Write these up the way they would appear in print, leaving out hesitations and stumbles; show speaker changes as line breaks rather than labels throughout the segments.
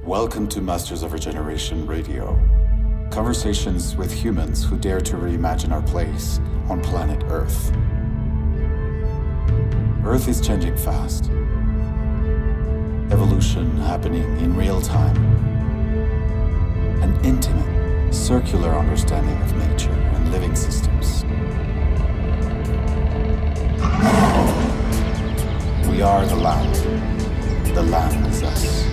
Welcome to Masters of Regeneration Radio. Conversations with humans who dare to reimagine our place on planet Earth. Earth is changing fast. Evolution happening in real time. An intimate, circular understanding of nature and living systems. We are the land. The land is us.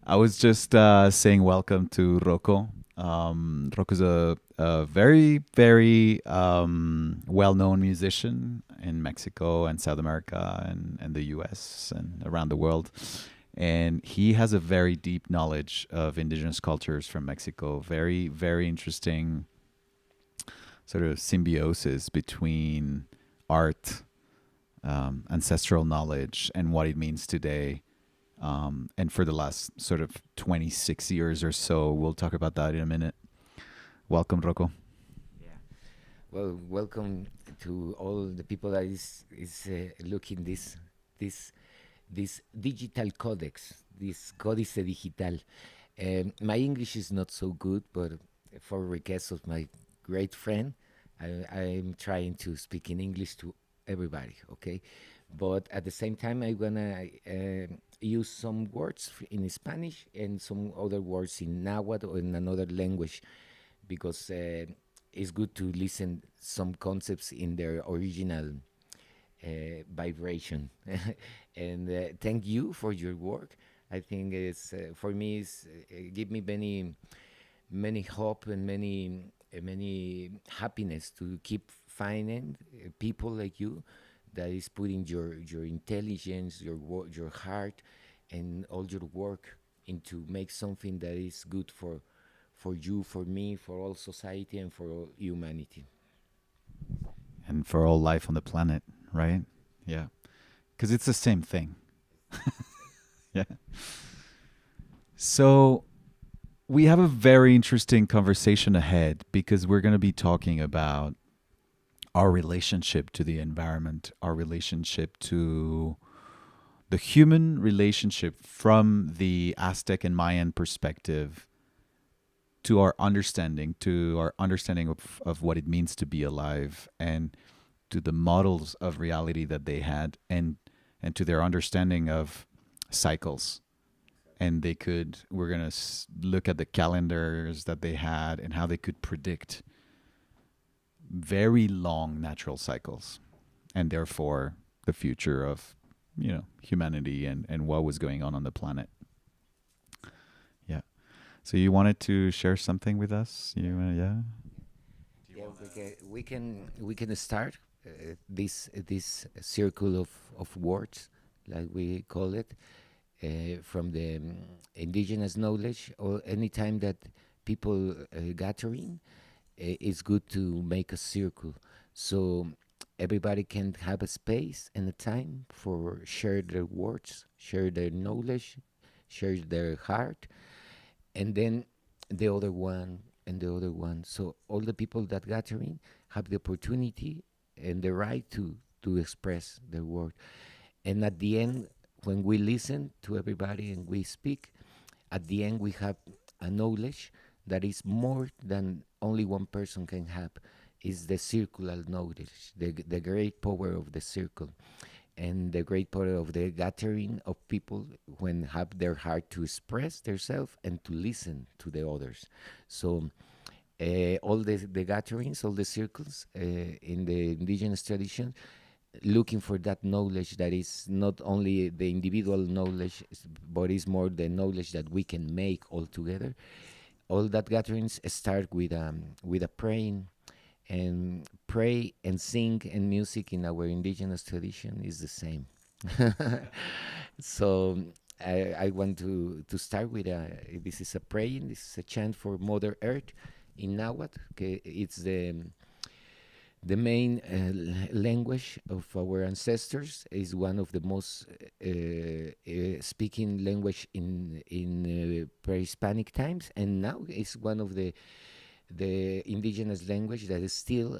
I was just saying welcome to Roco. Roco's a very, very well-known musician in Mexico and South America and the US and around the world. And he has a very deep knowledge of indigenous cultures from Mexico. Very, very interesting sort of symbiosis between art, ancestral knowledge, and what it means today. And for the last sort of 26 years or so, we'll talk about that in a minute. Welcome, Roco.
Yeah. Well, welcome to all the people that is looking this digital codex, this Códice Digital. My English is not so good, but for request of my great friend, I'm trying to speak in English to everybody, okay? But at the same time, I'm gonna use some words in Spanish and some other words in Nahuatl or in another language, because it's good to listen some concepts in their original vibration. And thank you for your work. I think it's for me it's give me many hope and many happiness to keep finding people like you that is putting your intelligence, your heart, and all your work into make something that is good for you, for me, for all society, and for all humanity.
And for all life on the planet, right? Yeah. Because it's the same thing. Yeah. So we have a very interesting conversation ahead because we're going to be talking about our relationship to the environment, our relationship to the human relationship from the Aztec and Mayan perspective to our understanding of what it means to be alive, and to the models of reality that they had, and to their understanding of cycles. And we're going to look at the calendars that they had and how they could predict very long natural cycles, and therefore the future of humanity and what was going on the planet. Yeah. So you wanted to share something with us? Yeah.
We can start this circle of words, like we call it, from the indigenous knowledge, or any time that people gathering. It's good to make a circle so everybody can have a space and a time for share their words, share their knowledge, share their heart, and then the other one and the other one. So all the people that gathering have the opportunity and the right to express their word. And at the end, when we listen to everybody and we speak, at the end we have a knowledge that is more than only one person can have. Is the circular knowledge, the great power of the circle, and the great power of the gathering of people when have their heart to express themselves and to listen to the others. So all the gatherings, all the circles in the indigenous tradition, looking for that knowledge that is not only the individual knowledge, but is more the knowledge that we can make all together. All that gatherings start with a praying, and pray and sing, and music in our indigenous tradition is the same. So I want to start with this is a praying, this is a chant for Mother Earth in Nahuatl. Okay, it's the the main language of our ancestors is one of the most speaking language in pre-Hispanic times, and now it's one of the indigenous language that is still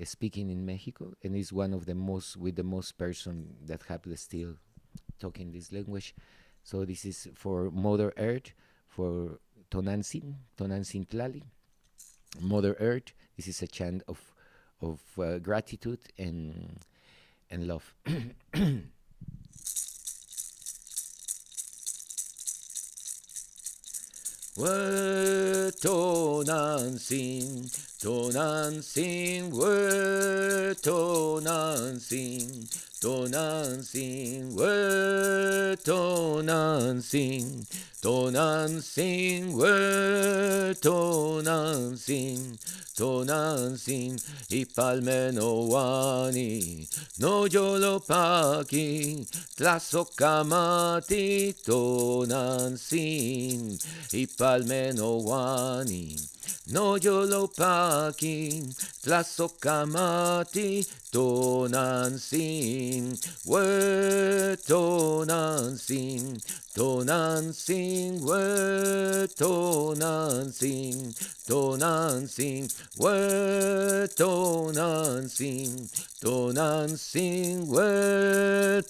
speaking in Mexico, and is one of the most with the most person that have the still talking this language. So this is for Mother Earth, for Tonantzin Tlali, Mother Earth. This is a chant of gratitude and love. Tonantzin, Tonantzin, Tonantzin, Tonantzin, Tonantzin, Tonantzin, Tonantzin, Tonantzin, Ipalmenowani, no yolopaki, Tlazokamati, Tonantzin, Ipalmenowani, no yolopaki, Tlazokamati, Tonantzin, Tonantzin, Tonantzin, Tonantzin, Tonantzin, Tonantzin, Tonantzin,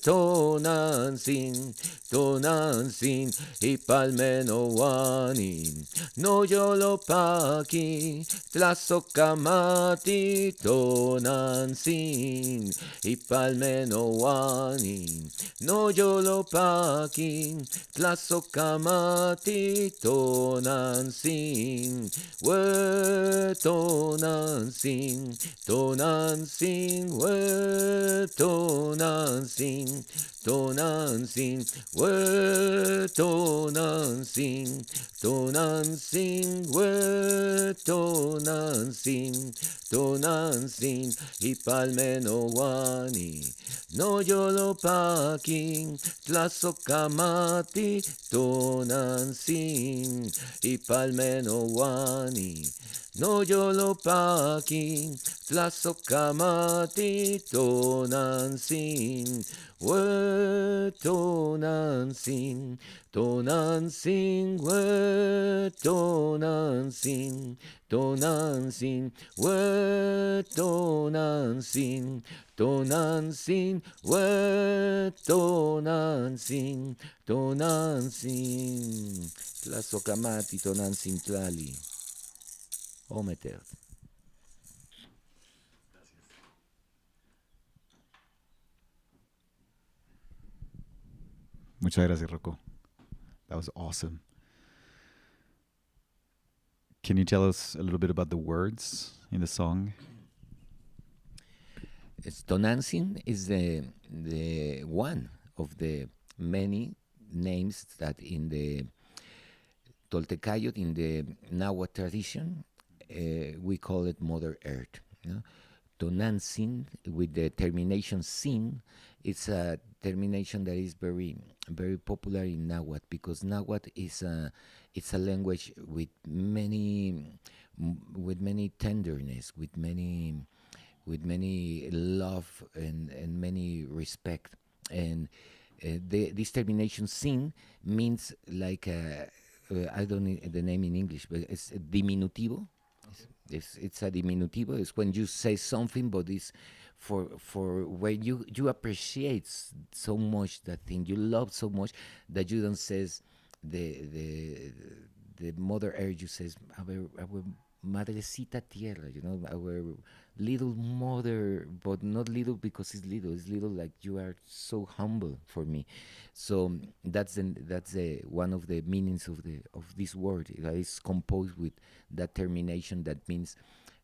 Tonantzin, Tonantzin, Ipalmenowani, no yolopaki, Tlazokamati, Tonantzin, Ipalmenowani, no yolopaki, Tlazokamati, Tonantzin, Tonantzin, Tonantzin, Tonantzin, Tonantzin, Tonantzin, Tonantzin, Tonantzin, Tonantzin, Ipalmenowani, no yolopaki, Tlazokamati, Tonantzin, Ipalmenowani, no yolopaki, Tlazokamati, Tonantzin, Tonantzin, Tonantzin, Tonantzin, Tonantzin, Tonantzin, Tonantzin, Tonantzin, Tonantzin, Tlazokamati, Tonantzin Tlali, Ometer.
Muchas gracias, Rocco. That was awesome. Can you tell us a little bit about the words in the song?
Tonantzin is the one of the many names that in the Toltecayot, in the Nahuatl tradition, we call it Mother Earth. You know? Tonantzin, with the termination sin, it's a termination that is very, very popular in Nahuatl, because Nahuatl is it's a language with many tenderness, with many love and many respect. And this termination sin means like I don't know the name in English, but it's a diminutivo. It's a diminutivo. It's when you say something, but it's for when you appreciate so much that thing, you love so much that you don't says the Mother Earth. You says our madrecita tierra, you know, our little mother, but not little because it's little. It's little like you are so humble for me. So that's one of the meanings of this word. It is composed with that termination that means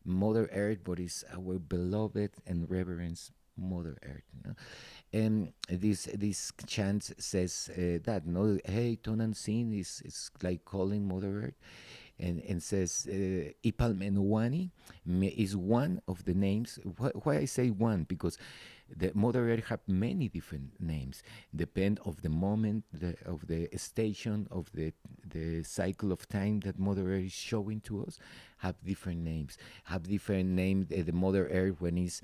Mother Earth, but it's our beloved and reverence Mother Earth. You know? And this chant says that no, hey, Tonantzin is like calling Mother Earth. And says Ipalmenowani is one of the names. Why I say one? Because The Mother Earth have many different names, depend of the moment, of the station, of the cycle of time that Mother Earth is showing to us. Have different names. Have different names. The Mother Earth when is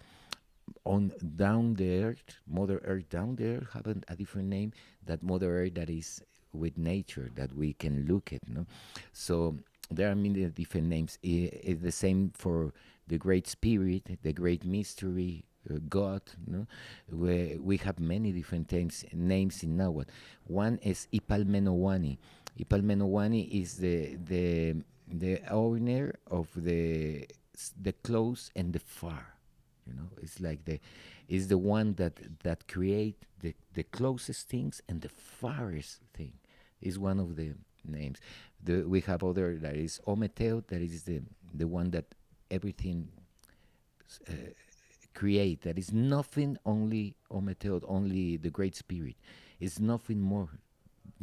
on down the earth, Mother Earth down there have a different name that Mother Earth that is with nature that we can look at. No, so there are many different names. It's the same for the Great Spirit, the Great Mystery, God. No, we have many different names in Nahuatl. One is Ipalmenowani. Ipalmenowani is the owner of the close and the far. It's like is the one that create the closest things and the farthest thing is one of the names. We have other that is Ometeo, that is the one that everything uh, create. That is nothing, only Ometeo, only the Great Spirit. It's nothing more.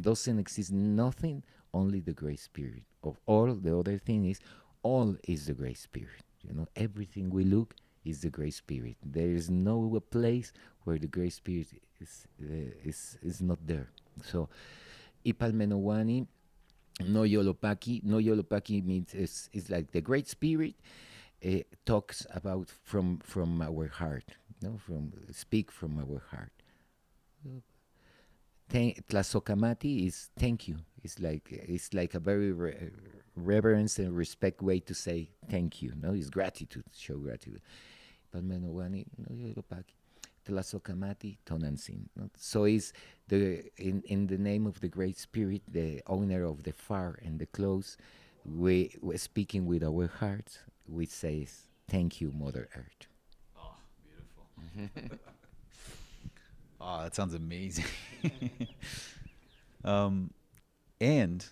Doesn't exist nothing, only the Great Spirit. Of all the other thing is all is the Great Spirit. Everything we look is the Great Spirit. There is no place where the Great Spirit is not there. So, Ipalmenowani, no Yolopaki. No Yolopaki means is like the Great Spirit talks about from our heart. Speak from our heart. Tlazokamati is thank you. It's like a very reverence and respect way to say thank you. It's gratitude, show gratitude. Palmenowani, no Yolopaki, Tlazokamati, Tonantzin. So is in the name of the Great Spirit, the owner of the far and the close. We're speaking with our hearts. We say thank you, Mother Earth.
Oh, beautiful. Oh, that sounds amazing. And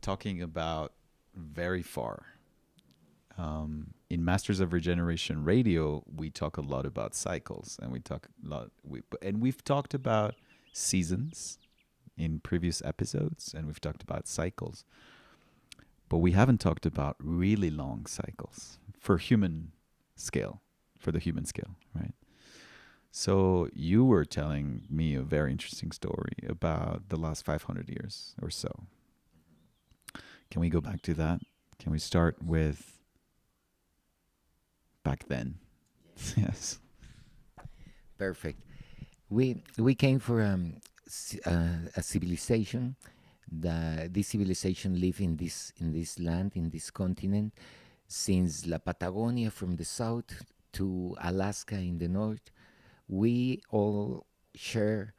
talking about very far, in Masters of Regeneration Radio, we talk a lot about cycles, and we've talked about seasons in previous episodes, and we've talked about cycles, but we haven't talked about really long cycles for the human scale, right? So you were telling me a very interesting story about the last 500 years or so. Can we go back to that? Can we start with back then? Yes.
Perfect. We came from a civilization. This civilization lived in this land, in this continent, since La Patagonia from the south to Alaska in the north. We all share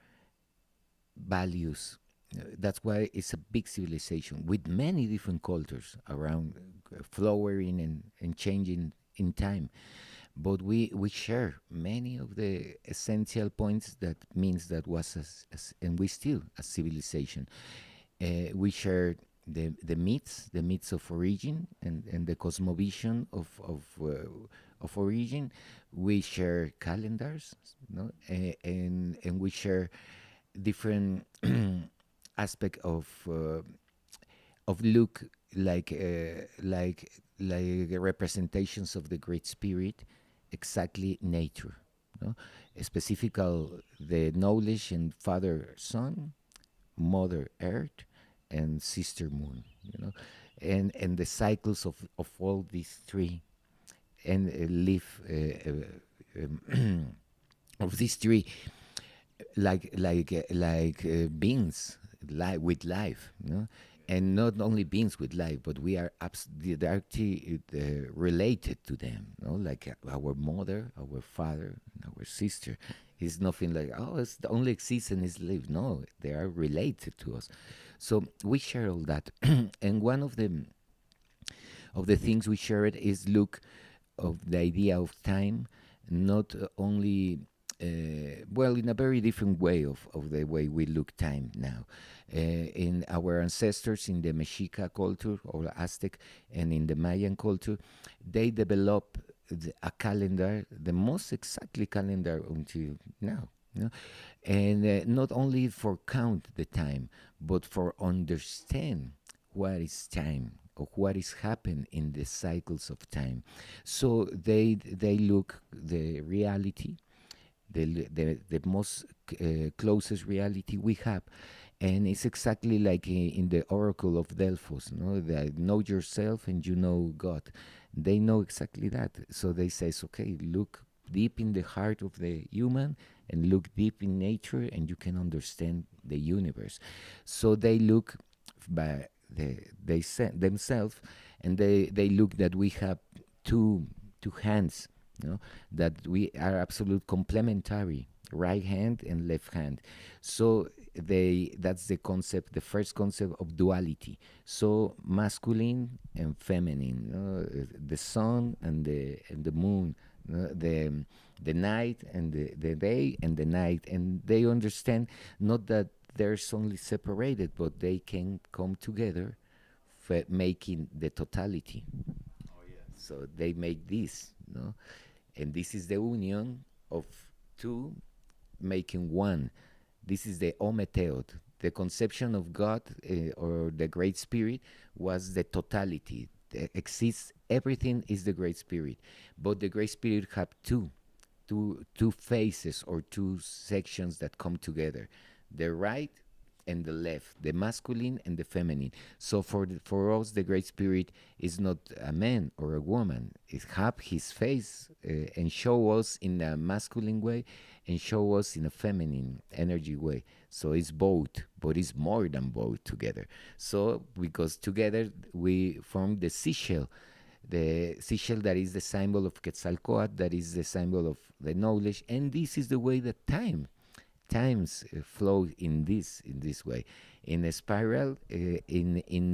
values. That's why it's a big civilization with many different cultures around, flowering and changing in time. But we share many of the essential points that means that was and we still a civilization. We share the myths of origin and the cosmovision of origin. We share calendars, and we share different aspect of look like representations of the Great Spirit, exactly nature, specifical the knowledge and Father Son, Mother Earth, and Sister Moon, and the cycles of all these three, and live of these three like beings with life, and not only beings with life, but we are directly related to them, like our mother, our father, and our sister. It's nothing like it's the only exists and is live. No, they are related to us. So we share all that, and one of the things we shared is look of the idea of time, not only in a very different way of the way we look time now. In our ancestors, in the Mexica culture or Aztec, and in the Mayan culture, they develop a calendar, the most exactly calendar until now. And not only for count the time, but for understand what is time or what is happening in the cycles of time. So they look the reality the most closest reality we have. And it's exactly like in the Oracle of Delphos, no? That know yourself and you know God. They know exactly that. So they says, okay, look deep in the heart of the human and look deep in nature, and you can understand the universe. So they look by themselves, and they look that we have two hands, you know, that we are absolute complementary, right hand and left hand. So that's the concept, the first concept of duality. So masculine and feminine, the sun and the moon, the night and the day and the night, and they understand not that there's only separated, but they can come together, making the totality. So they make this, no? And this is the union of two making one. This is the ometeot. The conception of God or the Great Spirit was the totality. Exists, everything is the Great Spirit. But the Great Spirit have two phases or two sections that come together. The right and the left, the masculine and the feminine. So for us, the Great Spirit is not a man or a woman. It have his face and show us in a masculine way and show us in a feminine energy way. So it's both, but it's more than both together. So because together we form the seashell that is the symbol of Quetzalcoatl, that is the symbol of the knowledge, and this is the way that times flow in this way, in a spiral, in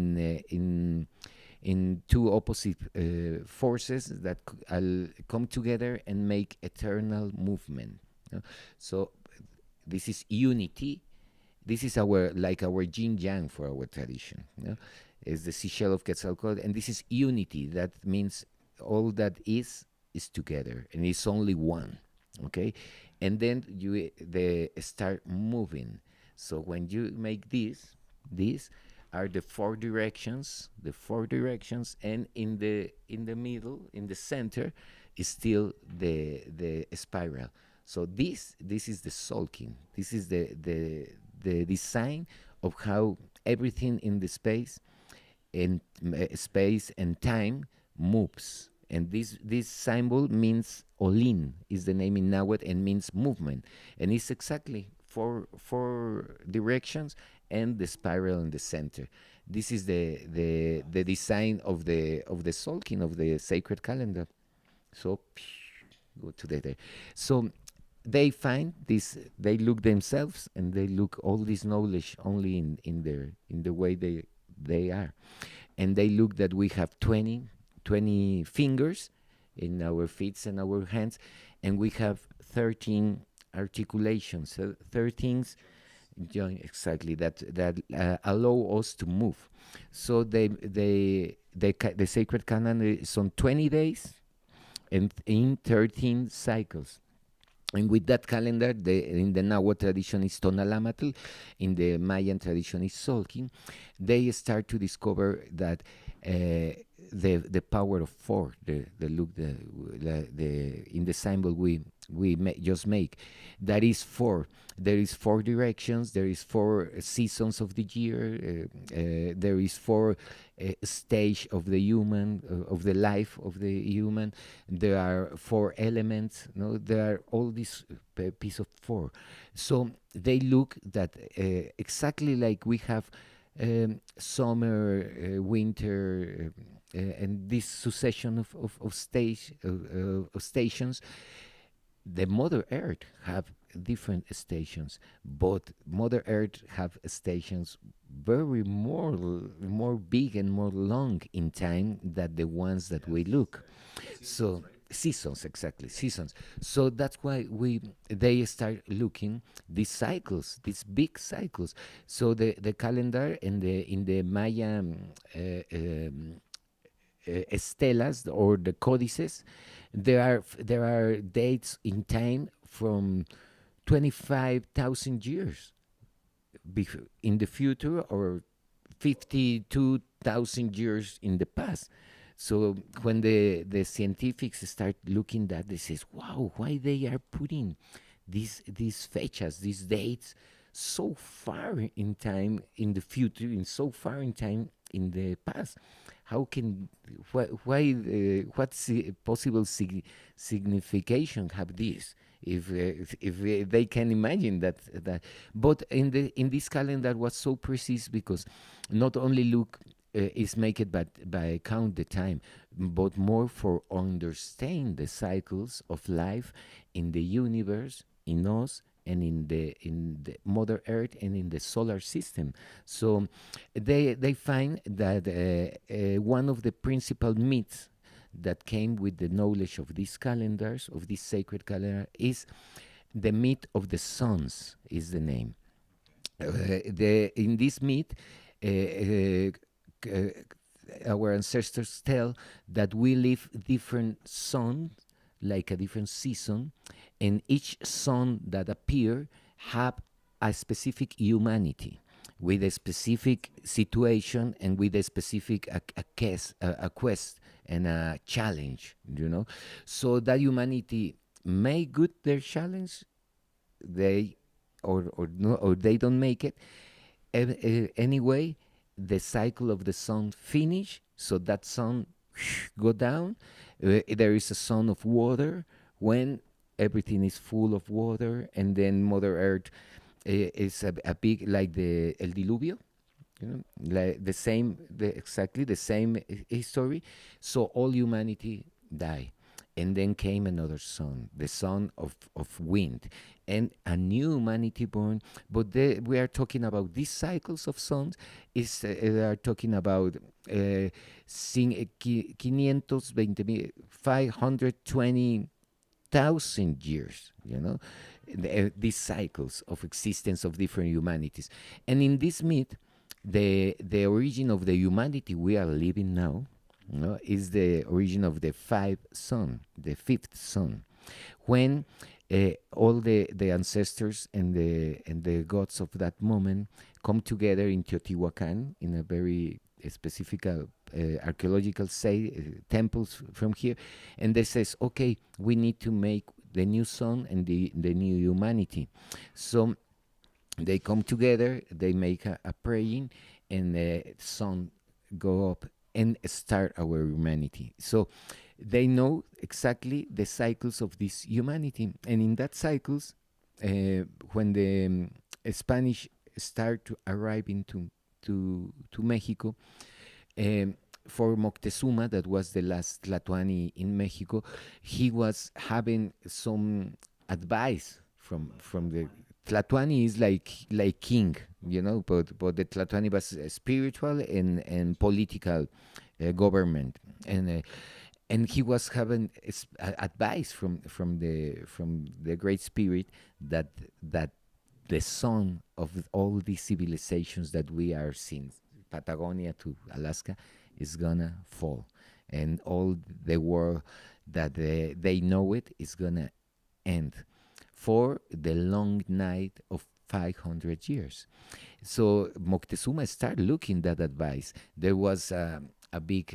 two opposite forces that come together and make eternal movement. So this is unity. This is our yin yang for our tradition. Is the seashell of Quetzalcoatl, and this is unity. That means all that is together, and it's only one. Okay, and then they start moving. So when you make these are the four directions, and in the middle, in the center, is still the spiral. So this is the sulking. This is the design of how everything in the space and time moves. And this symbol means Olin, is the name in Nahuatl, and means movement. And it's exactly four directions and the spiral in the center. This is the design of the sulking of the sacred calendar. So go to there. So they find this. They look themselves, and they look all this knowledge only in the way they are, and they look that we have 20 fingers in our feet and our hands, and we have 13 articulations, 13 joints exactly that allow us to move. So the sacred calendar is on 20 days and in 13 cycles. And with that calendar, in the Nahuatl tradition is Tonalamatl, in the Mayan tradition is Tzolk'in. They start to discover that the power of four, in the symbol we just make, that is four. There is four directions. There is four seasons of the year. There is four stage of the human, of the life of the human. There are four elements. No, there are all these piece of four. So they look that exactly like we have summer, winter, and this succession of stations. The Mother Earth have different stations, but Mother Earth have stations very more big and more long in time than the ones that we look. So seasons, exactly, seasons. So that's why they start looking these cycles, these big cycles. So the calendar in the Maya estelas or the codices, there are dates in time from 25,000 years in the future, or 52,000 years in the past. So when the scientifics start looking at, they says, wow, why they are putting these fechas, these dates, so far in time in the future, and so far in time in the past. How can why what's the possible signification have this? If they can imagine that, but in this calendar was so precise because not only look is make it by count the time, but more for understand the cycles of life in the universe, in us, and in the Mother Earth and in the solar system. So they find that one of the principal myths that came with the knowledge of these calendars, of this sacred calendar, is the myth of the suns. Is the name. In this myth, our ancestors tell that we live different suns, like a different season, and each sun that appear have a specific humanity with a specific situation and with a specific a quest and a challenge, so that humanity make good their challenge, they or no, or they don't make it. Anyway, the cycle of the sun finish, so that sun go down. There is a sun of water when everything is full of water, and then Mother Earth is a big, like the El Diluvio, like exactly the same history. So all humanity die, and then came another sun, the sun of wind, and a new humanity born. But we are talking about these cycles of suns. They are talking about 520,000 years, these cycles of existence of different humanities. And in this myth, the origin of the humanity we are living now, is the origin of the fifth sun, when all the ancestors and the gods of that moment come together in Teotihuacan in a very specific archaeological temples from here, and they says, okay, we need to make the new sun and the new humanity. So they come together, they make a praying, and the sun go up and start our humanity. So they know exactly the cycles of this humanity, and in that cycles, when the Spanish start to arrive into to Mexico, for Moctezuma, that was the last Tlatoani in Mexico, he was having some advice from the Tlatoani is like king, but the Tlatoani was spiritual and political government, and he was having advice from the Great Spirit that the sun of all these civilizations that we are seeing, Patagonia to Alaska, is gonna fall, and all the world that they know it is gonna end for the long night of 500 years. So Moctezuma started looking that advice. There was a big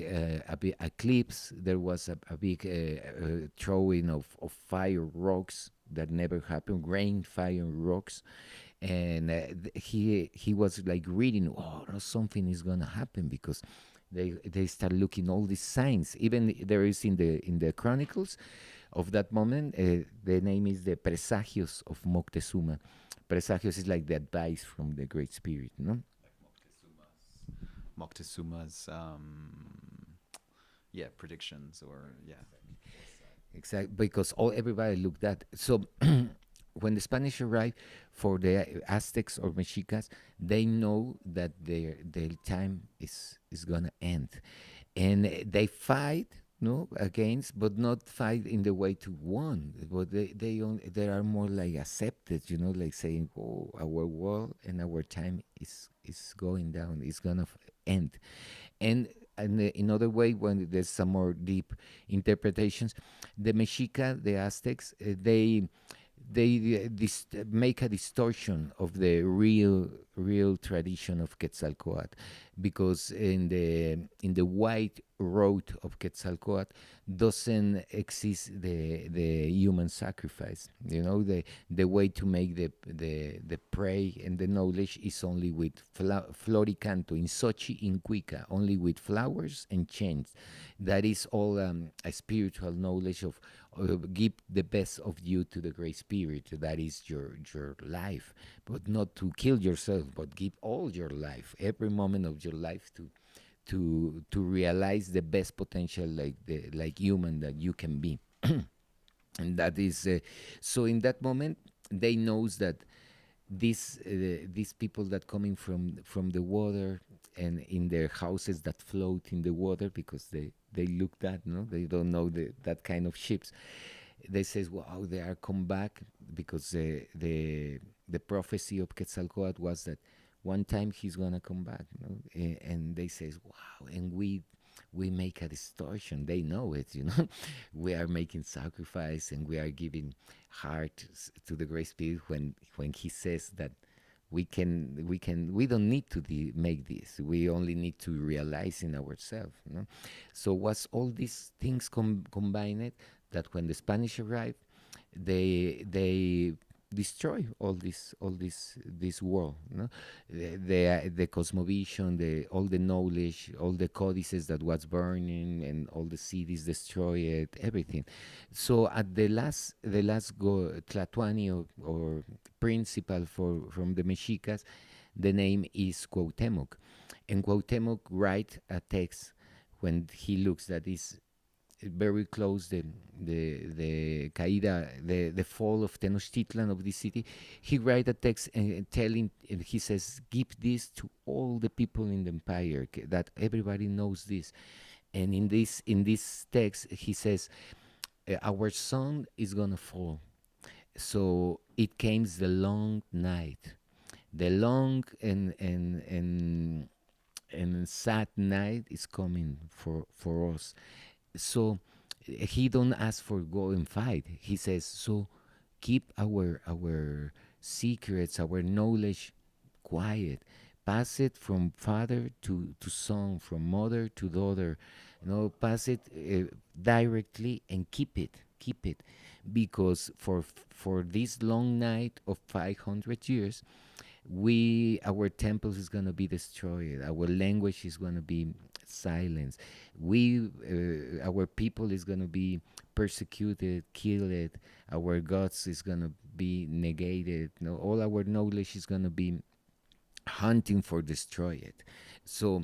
eclipse. There was a big throwing of fire rocks that never happened, rain, fire, rocks. And he was like reading, something is gonna happen, because they start looking all these signs. Even there is in the chronicles of that moment, the name is the Presagios of Moctezuma. Presagios is like the advice from the Great Spirit, no?
Moctezuma's predictions, or
Exactly, because everybody looked at. So when the Spanish arrived, for the Aztecs or Mexicas, they know that their time is gonna end, and they fight against, but not fight in the way to won. But they are more like accepted, like saying, our world and our time is going down, it's gonna end. And in other way, when there's some more deep interpretations, the Mexica, the Aztecs, they make a distortion of the real tradition of Quetzalcoatl, because in the white road of Quetzalcoatl doesn't exist the human sacrifice. You know, the way to make the prey and the knowledge is only with floricanto in Sochi in Cuica, only with flowers and chains. That is all a spiritual knowledge of give the best of you to the Great Spirit. That is your life, but not to kill yourself, but give all your life, every moment of your life to realize the best potential like human that you can be. And that is so in that moment they knows that these people that coming from the water and in their houses that float in the water because they look that, no, they don't know that kind of ships. They says, wow, they are come back because the prophecy of Quetzalcoatl was that one time he's gonna come back, you know? And they says, wow, and we make a distortion. They know it, you know. We are making sacrifice and we are giving heart to the Great Spirit when he says that we don't need to make this. We only need to realize in ourselves, you know. So was all these things combined that when the Spanish arrived, they destroy all this world, no? The cosmovision, all the knowledge, all the codices that was burning, and all the cities destroyed, everything. So at the last Tlatuani or principal from the Mexicas, the name is Cuauhtemoc, and Cuauhtemoc write a text when he looks that is very close the caída, the fall of Tenochtitlan, of this city. He write a text and telling, and he says, give this to all the people in the empire, that everybody knows this. And in this text he says, our sun is gonna fall, so it came the long night, the long and sad night is coming for us. So he don't ask for go and fight. He says, so keep our secrets, our knowledge quiet. Pass it from father to son, from mother to daughter. You know, pass it directly and keep it, because for this long night of 500 years, our temples is gonna be destroyed. Our language is gonna be silenced. Our people is gonna be persecuted, killed. Our gods is gonna be negated. No, all our knowledge is gonna be hunting for destroy it. So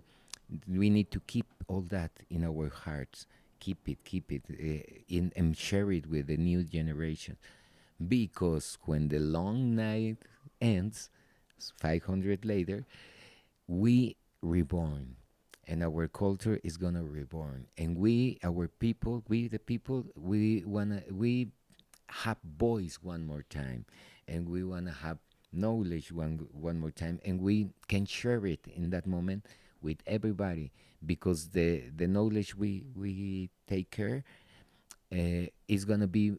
we need to keep all that in our hearts. Keep it and share it with the new generation, because when the long night ends, 500 later, we reborn, and our culture is gonna reborn, and our people, the people, we have voice one more time, and we wanna have knowledge one more time, and we can share it in that moment with everybody, because the knowledge we take care is gonna be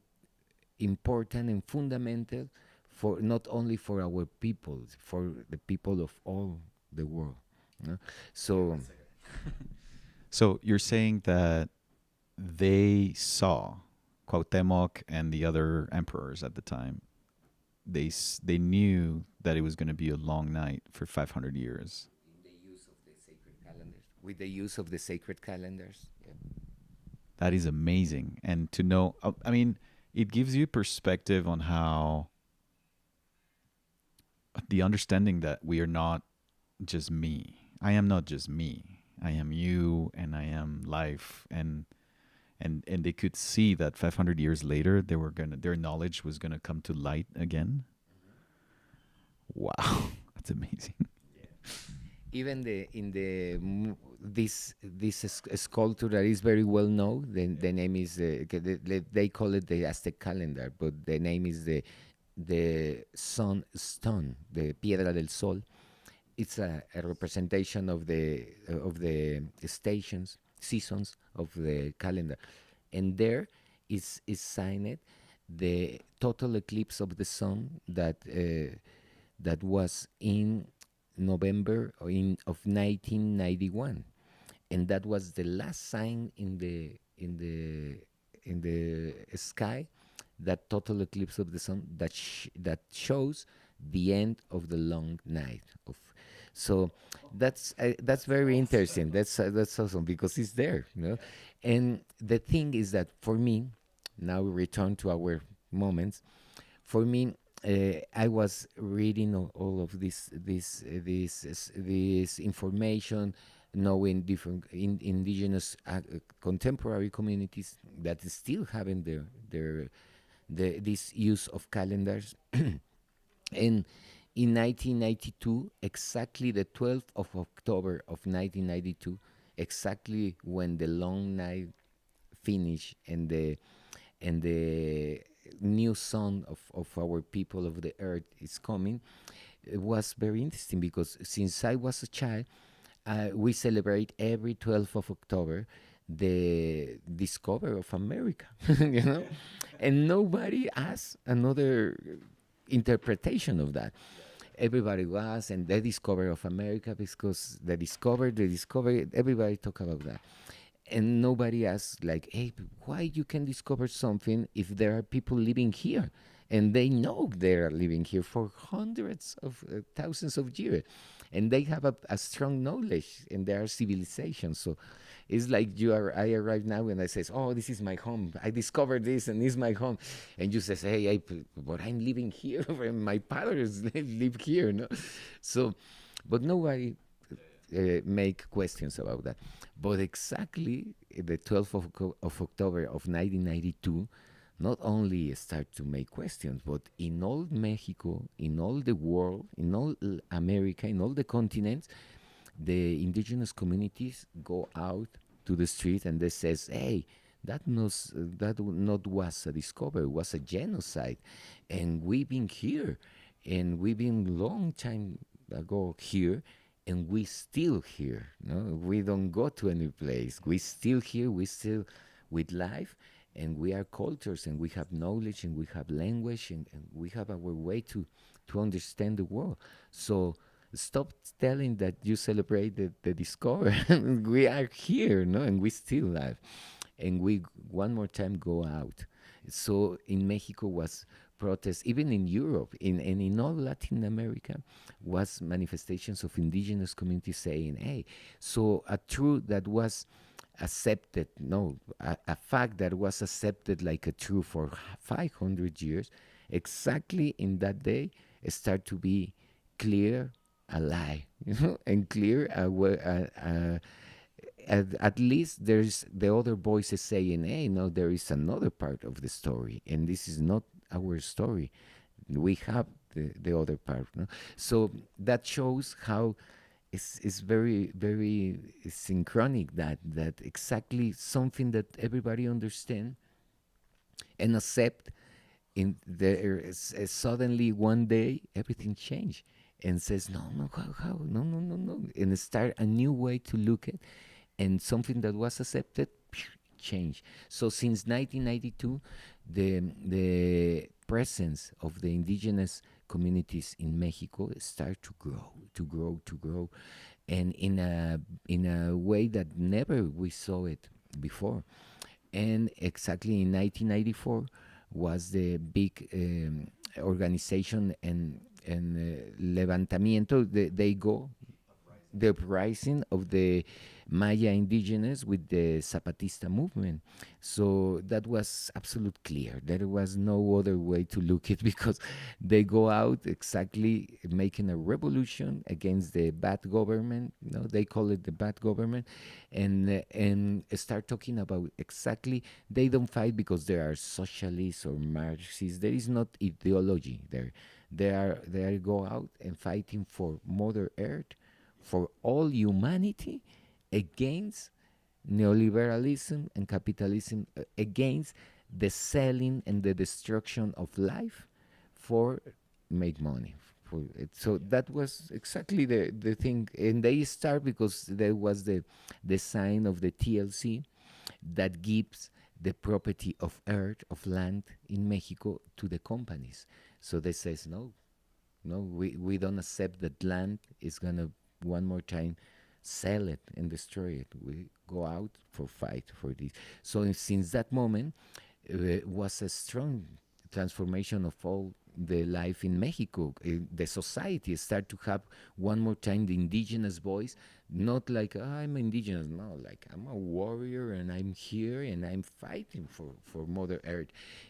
important and fundamental for not only for our people, for the people of all the world. You know? So,
So you're saying that they saw Cuauhtemoc and the other emperors at the time. They knew that it was going to be a long night for 500 years.
in the use of the sacred calendars, with the use of the sacred calendars. Yeah.
That is amazing. And to know, I mean, it gives you perspective on how the understanding that we are not just me. I am not just me. I am you, and I am life, and they could see that 500 years later their knowledge was gonna come to light again. Wow, that's amazing.
Even this sculpture that is very well known. The name is they call it the Aztec calendar, but the name is the sun stone, the Piedra del Sol. It's a representation of the seasons of the calendar, and there is signed the total eclipse of the sun that was in November of 1991, and that was the last sign in the sky, that total eclipse of the sun that shows the end of the long night of. So that's very interesting. That's awesome because it's there, you know. And the thing is that for me, now we return to our moments. For me, I was reading all of this information, knowing different indigenous contemporary communities that still having this use of calendars. And in 1992, exactly the 12th of October of 1992, exactly when the long night finished and the new song of our people of the earth is coming, it was very interesting because since I was a child, we celebrate every 12th of October the discovery of America, you know, and nobody has another interpretation of that. Everybody was, and the discovery of America because the discovery, everybody talk about that. And nobody asks like, hey, why you can discover something if there are people living here? And they know they are living here for hundreds of thousands of years. And they have a strong knowledge and they are civilizations. So it's like I arrive now and I says, oh, this is my home. I discovered this and it's my home. And you says, hey, but I'm living here and my parents live here. No? So, but nobody make questions about that. But exactly the 12th of October of 1992, not only start to make questions, but in all Mexico, in all the world, in all America, in all the continents, the indigenous communities go out to the street and they says, hey, that not was a discovery, was a genocide. And we've been here, and we've been long time ago here, and we still here. No, we don't go to any place. We still here. We still with life, and we are cultures, and we have knowledge, and we have language, and we have our way to understand the world. So stop telling that you celebrate the discovery. We are here, no, and we still live, and we one more time go out. So in Mexico was protests, even in Europe, and in all Latin America, was manifestations of indigenous communities saying, hey, so a truth that was accepted, no, a fact that was accepted like a truth for 500 years, exactly in that day, start to be clear a lie, you know, and clear at least there's the other voices saying, hey, no, there is another part of the story, and this is not our story. We have the other part. No? So that shows how it's very, very synchronic that exactly something that everybody understand and accept. In there is suddenly one day everything changed and says no, how no, and start a new way to look at, and something that was accepted change. So since 1992, the presence of the indigenous communities in Mexico start to grow, and in a way that never we saw it before. And exactly in 1994 was the big organization and levantamiento. They go the uprising of the Maya indigenous with the Zapatista movement. So that was absolute clear. There was no other way to look at because they go out exactly making a revolution against the bad government. You know, they call it the bad government, and start talking about exactly they don't fight because they are socialists or Marxists. There is not ideology there. They go out and fighting for Mother Earth, for all humanity, against neoliberalism and capitalism, against the selling and the destruction of life for make money for it. So that was exactly the thing, and they start because there was the sign of the TLC that gives the property of earth, of land in Mexico to the companies. So they says no, No, we don't accept that land is gonna one more time sell it and destroy it. We go out for fight for this. So since that moment, was a strong transformation of all the life in Mexico. The society start to have one more time the indigenous voice, not like I'm indigenous, no, like I'm a warrior and I'm here and I'm fighting for Mother Earth,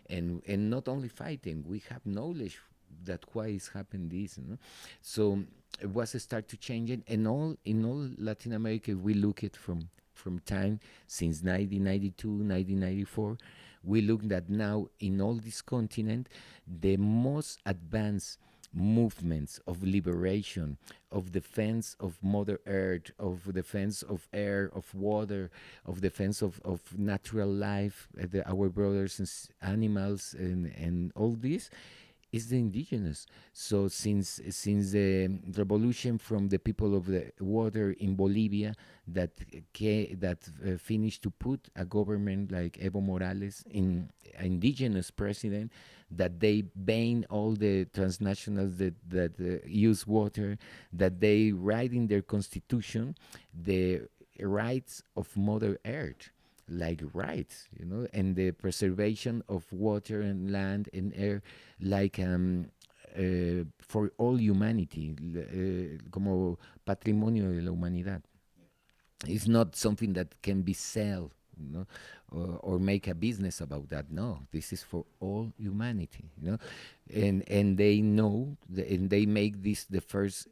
and not only fighting, we have knowledge that why is happening this, you know? So it was a start to change it, and all in all Latin America, if we look at from time since 1992, 1994, we look that now in all this continent, the most advanced movements of liberation, of defense of Mother Earth, of defense of air, of water, of defense of natural life, our brothers and animals, and all this is the indigenous. So since the revolution from the people of the water in Bolivia that finished to put a government like Evo Morales in indigenous president, that they ban all the transnationals that use water, that they write in their constitution the rights of Mother Earth, like rights, you know, and the preservation of water and land and air, like for all humanity, como patrimonio de la humanidad. It's not something that can be sold, you know, or make a business about that. No, this is for all humanity, you know, and they know, and they make this the first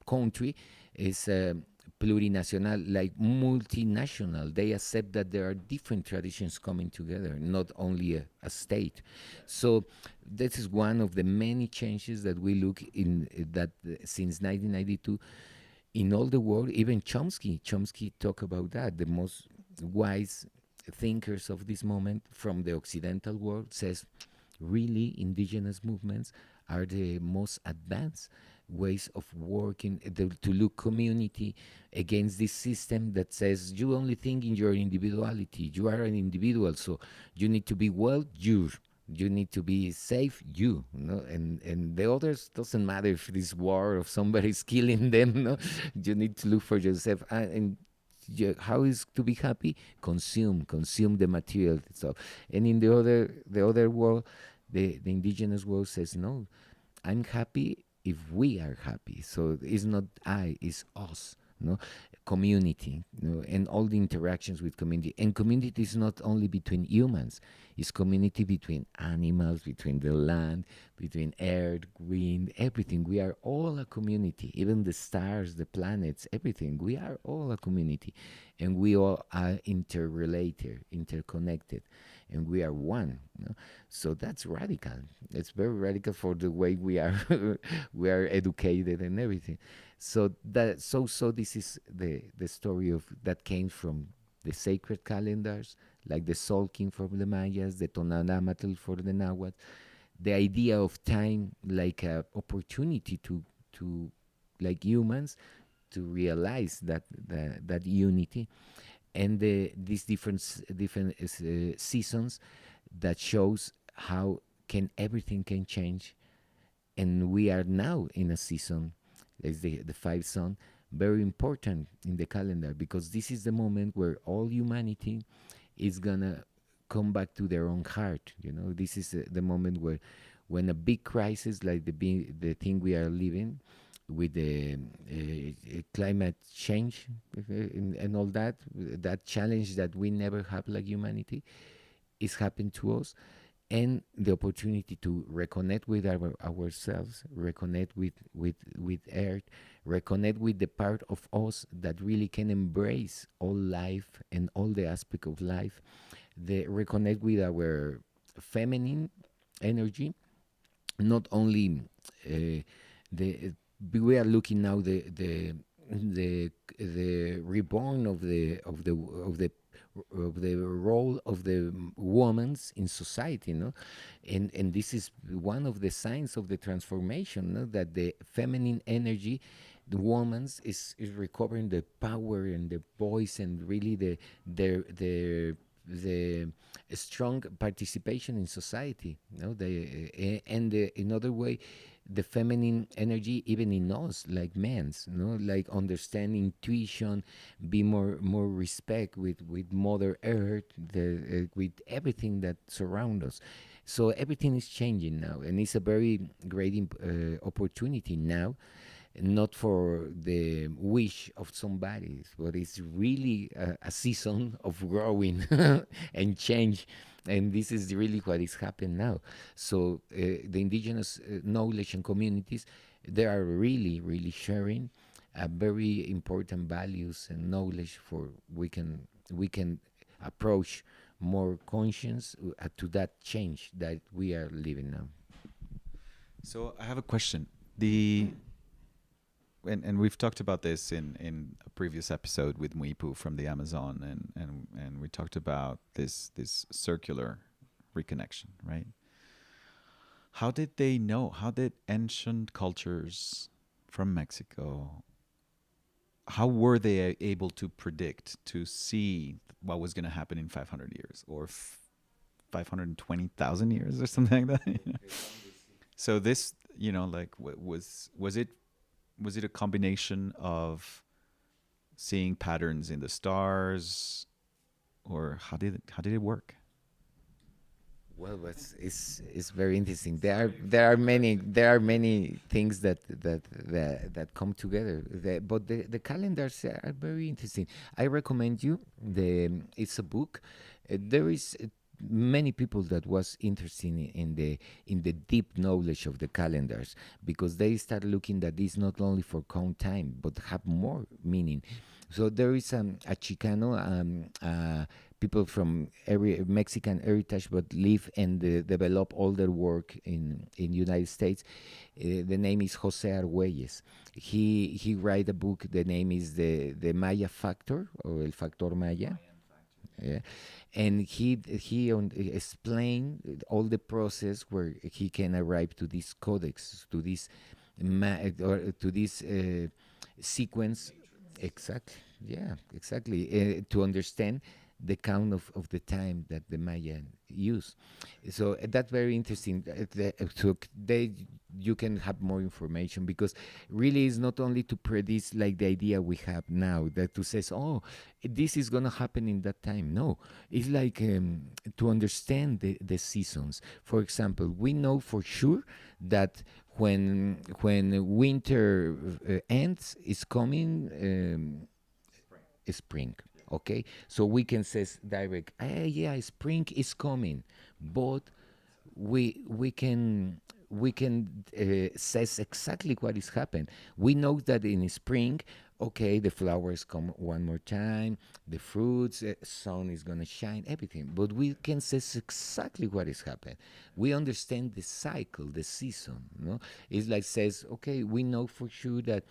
country is plurinational, like multinational. They accept that there are different traditions coming together, not only a state. So this is one of the many changes that we look in that since 1992 in all the world. Even Chomsky talk about that. The most wise thinkers of this moment from the Occidental world says, really, indigenous movements are the most advanced ways of working to look community against this system that says you only think in your individuality. You are an individual, so you need to be well. You need to be safe, you know, and the others doesn't matter if this war or somebody's killing them. No, you need to look for yourself, and how is to be happy? Consume the material stuff. And in the other world, the indigenous world says no, I'm happy if we are happy. So it's not I, it's us. No, community, you know, and all the interactions with community. And community is not only between humans; it's community between animals, between the land, between air, wind, everything. We are all a community. Even the stars, the planets, everything. We are all a community, and we all are interrelated, interconnected, and we are one. You know? So that's radical. It's very radical for the way we are we are educated and everything. So this is the story of that came from the sacred calendars, like the Solking from the Mayas, the Tonanamatl for the Nahuatl, the idea of time like a opportunity to like humans to realize that unity, and these different seasons that shows how can everything can change, and we are now in a season. It's the five sun, very important in the calendar, because this is the moment where all humanity is gonna come back to their own heart. You know, this is the moment where, when a big crisis like the thing we are living with the climate change and all that challenge that we never have like humanity is happening to us, and the opportunity to reconnect with ourselves, reconnect with Earth, reconnect with the part of us that really can embrace all life and all the aspect of life, reconnect with our feminine energy, not only the we are looking now the reborn of the role of the women's in society, no, and this is one of the signs of the transformation, no? That the feminine energy, the woman's is recovering the power and the voice, and really the strong participation in society, no, in other way, the feminine energy even in us, like men's, like understand intuition, be more respect with Mother Earth, with everything that surrounds us. So everything is changing now, and it's a very great opportunity now, not for the wish of somebody, but it's really a season of growing and change. And this is really what is happening now. So the indigenous knowledge and communities, they are really, really sharing very important values and knowledge for we can approach more conscious to that change that we are living now.
So I have a question. The and we've talked about this in a previous episode with Muipu from the Amazon, and we talked about this circular reconnection, right? How did they know? How did ancient cultures from Mexico, how were they able to predict, to see what was going to happen in 500 years or 520,000 years or something like that? You know? So this, like, was it a combination of seeing patterns in the stars, or how did it work?
Well, it's very interesting. There are many things that come together. But the calendars are very interesting. I recommend you it's a book. There is many people that was interested in the deep knowledge of the calendars, because they start looking that this not only for count time but have more meaning. So there is a Chicano, people from every Mexican heritage, but live and develop all their work in United States. The name is Jose Argüelles. He write a book. The name is the Maya Factor, or El Factor Maya. Yeah. And he explained all the process where he can arrive to this codex, to this or to this sequence. Exactly. Yeah, exactly. To understand the count of the time that the Maya use. So that's very interesting. So you can have more information, because really it's not only to predict like the idea we have now, that to says, oh, this is gonna happen in that time. No, it's like to understand the seasons. For example, we know for sure that when winter ends, is coming spring. Okay, so we can say direct, yeah, spring is coming, but we can says exactly what is happening. We know that in spring, okay, the flowers come one more time, the fruits, sun is gonna shine, everything. But we can say exactly what is happening. We understand the cycle, the season. No, it's like says, okay, we know for sure that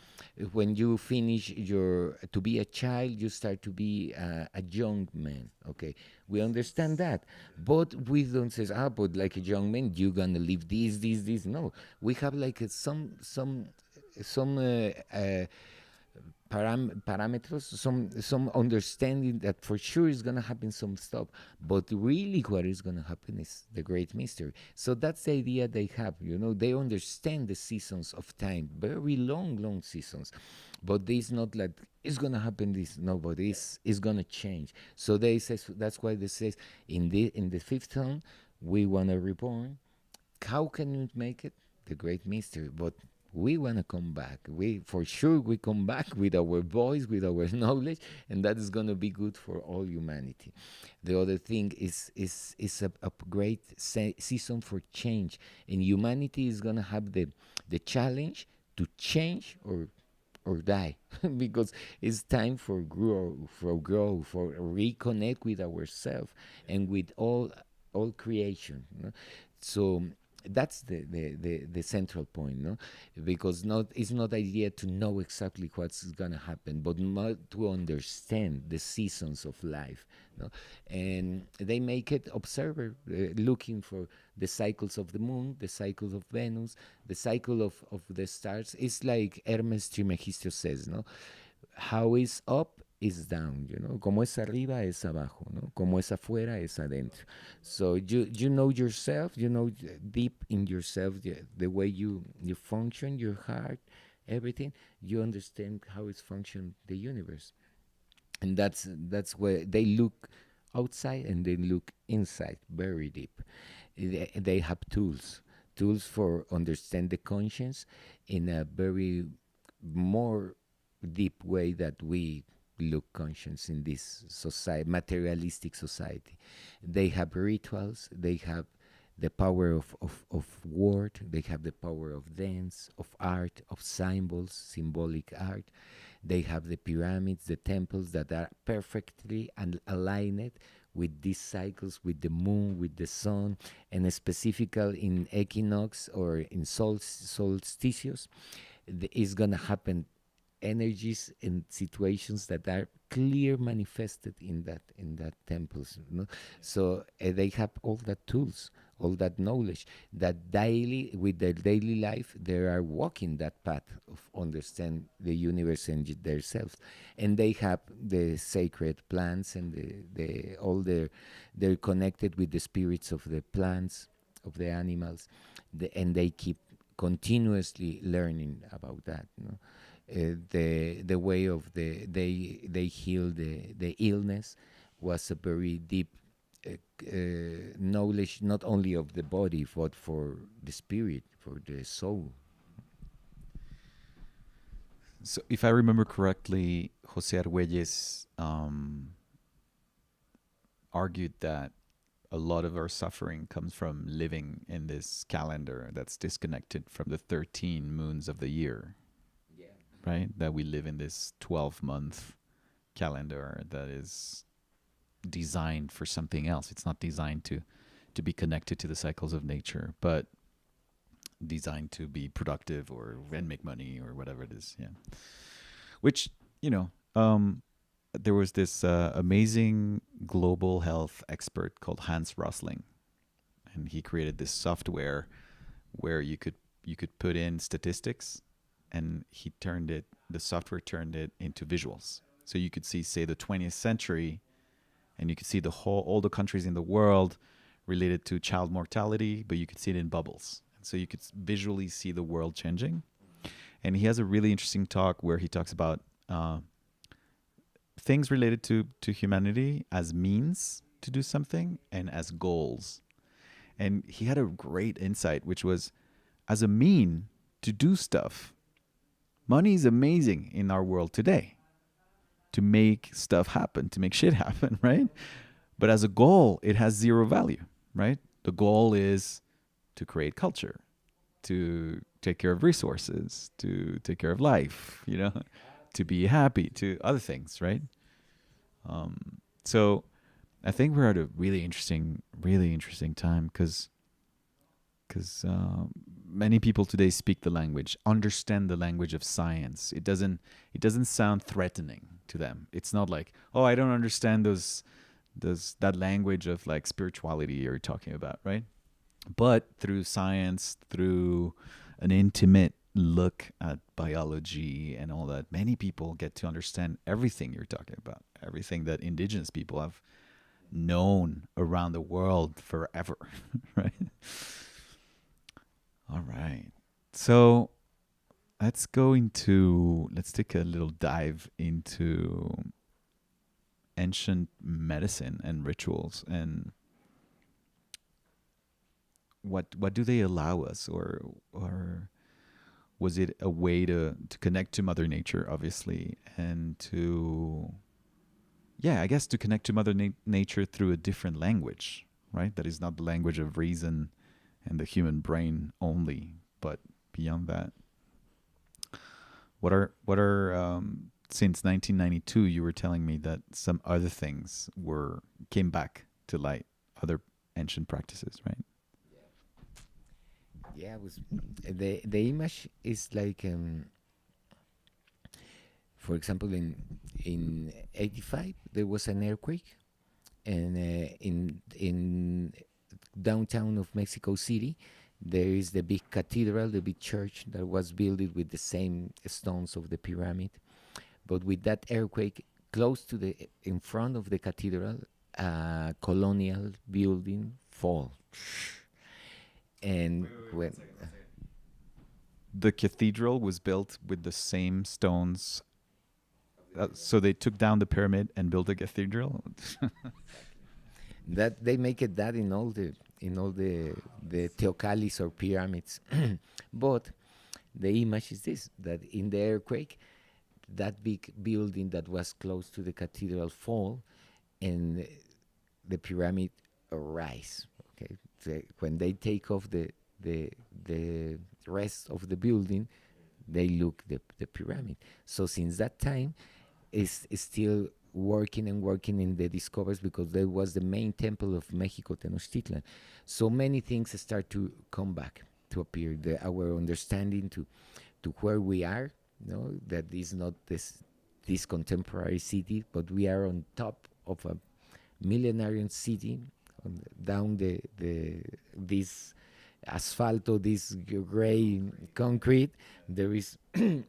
when you finish your to be a child, you start to be a young man. Okay, we understand that, but we don't say, but like a young man, you're gonna live this. No, we have like some parameters, some understanding that for sure is gonna happen some stuff, but really what is gonna happen is the great mystery. So that's the idea they have. They understand the seasons of time, very long seasons, but this not like it's gonna happen. This nobody is gonna change. So they say, that's why they say in the fifth tone we wanna reborn. How can you make it? The great mystery, but we want to come back. We come back with our voice, with our knowledge, and that is going to be good for all humanity. The other thing is a great season for change, and humanity is going to have the challenge to change or die, because it's time for grow, for reconnect with ourselves and with all creation. So that's the central point, no? Because it's not idea to know exactly what's gonna happen, but more to understand the seasons of life, no? And they make it observer, looking for the cycles of the moon, the cycles of Venus, the cycle of the stars. It's like Hermes Trismegisto says, no? How is up is down, you know. Como es arriba es abajo, no? Como es afuera es adentro. So you know yourself, you know deep in yourself the way you function, your heart, everything. You understand how it's function the universe, and that's where they look outside and they look inside very deep. They have tools for understand the conscience in a very more deep way that we look conscience in this society, materialistic society. They have rituals, they have the power of word, they have the power of dance, of art, of symbols, symbolic art. They have the pyramids, the temples that are perfectly aligned with these cycles, with the moon, with the sun, and specifically in equinox or in solstitious, is going to happen energies and situations that are clear manifested in that temples, you know? So they have all that tools, all that knowledge, that daily with their daily life they are walking that path of understand the universe and themselves. And they have the sacred plants and the all they're connected with the spirits of the plants, of the animals, and they keep continuously learning about that, you know. The way of they heal the illness was a very deep knowledge, not only of the body but for the spirit, for the soul.
So, if I remember correctly, Jose Arguelles argued that a lot of our suffering comes from living in this calendar that's disconnected from the 13 moons of the year. Right? That we live in this 12-month calendar that is designed for something else. It's not designed to be connected to the cycles of nature, but designed to be productive and make money or whatever it is. Yeah. Which, you know, there was this amazing global health expert called Hans Rosling, and he created this software where you could put in statistics, and the software turned it into visuals. So you could see, say, the 20th century, and you could see all the countries in the world related to child mortality, but you could see it in bubbles. So you could visually see the world changing. And he has a really interesting talk where he talks about things related to humanity as means to do something and as goals. And he had a great insight, which was, as a mean to do stuff, money is amazing in our world today to make stuff happen, to make shit happen, right? But as a goal, it has zero value, right? The goal is to create culture, to take care of resources, to take care of life, you know, to be happy, to other things, right? So I think we're at a really interesting time because many people today speak the language, understand the language of science. It doesn't sound threatening to them. It's not like, oh, I don't understand that language of like spirituality you're talking about, right? But through science, through an intimate look at biology and all that, many people get to understand everything you're talking about, everything that indigenous people have known around the world forever, right? All right. So let's take a little dive into ancient medicine and rituals, and what do they allow us, or was it a way to connect to Mother Nature, obviously, and to connect to Mother Nature through a different language, right? That is not the language of reason and the human brain only, but beyond that. What are since 1992, you were telling me that some other things came back to light, other ancient practices, right?
Yeah, it was the image is like, for example, in '85 there was an earthquake, and in downtown of Mexico City there is the big cathedral, the big church that was built with the same stones of the pyramid. But with that earthquake close to the in front of the cathedral, a colonial building fall, and when
The cathedral was built with the same stones. So they took down the pyramid and built a cathedral.
that they make it that in all the teocalis or pyramids, but the image is this: that in the earthquake, that big building that was close to the cathedral fall, and the pyramid rise. Okay, when they take off the rest of the building, they look the pyramid. So since that time, is still working and working in the discoveries, because that was the main temple of Mexico, Tenochtitlan. So many things start to come back to appear. Our understanding to where we are, that is not this contemporary city, but we are on top of a millenarian city, down this asfalto, this gray concrete. There is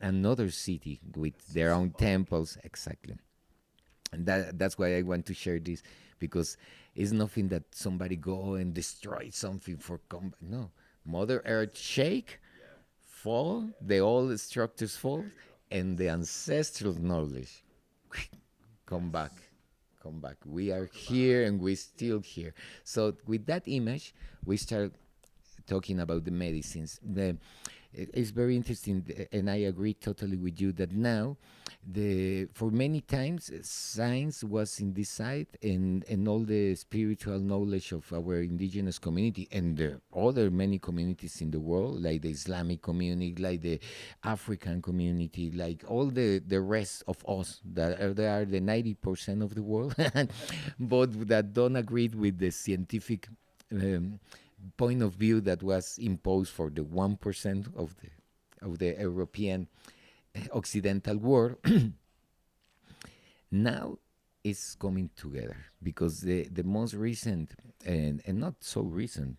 another city with their own temples, exactly. And that's why I want to share this, because it's nothing that somebody go and destroy something for no. Mother Earth shake, fall, the old structures fall, and the ancestral knowledge come back. We are here and we're still here. So with that image, we start talking about the medicines. It's very interesting, and I agree totally with you that now, for many times, science was in this side, and all the spiritual knowledge of our indigenous community and the other many communities in the world, like the Islamic community, like the African community, like all the rest of us that they are the 90% of the world, but that don't agree with the scientific point of view that was imposed for the 1% of the European Occidental world. Now it's coming together, because the most recent and not so recent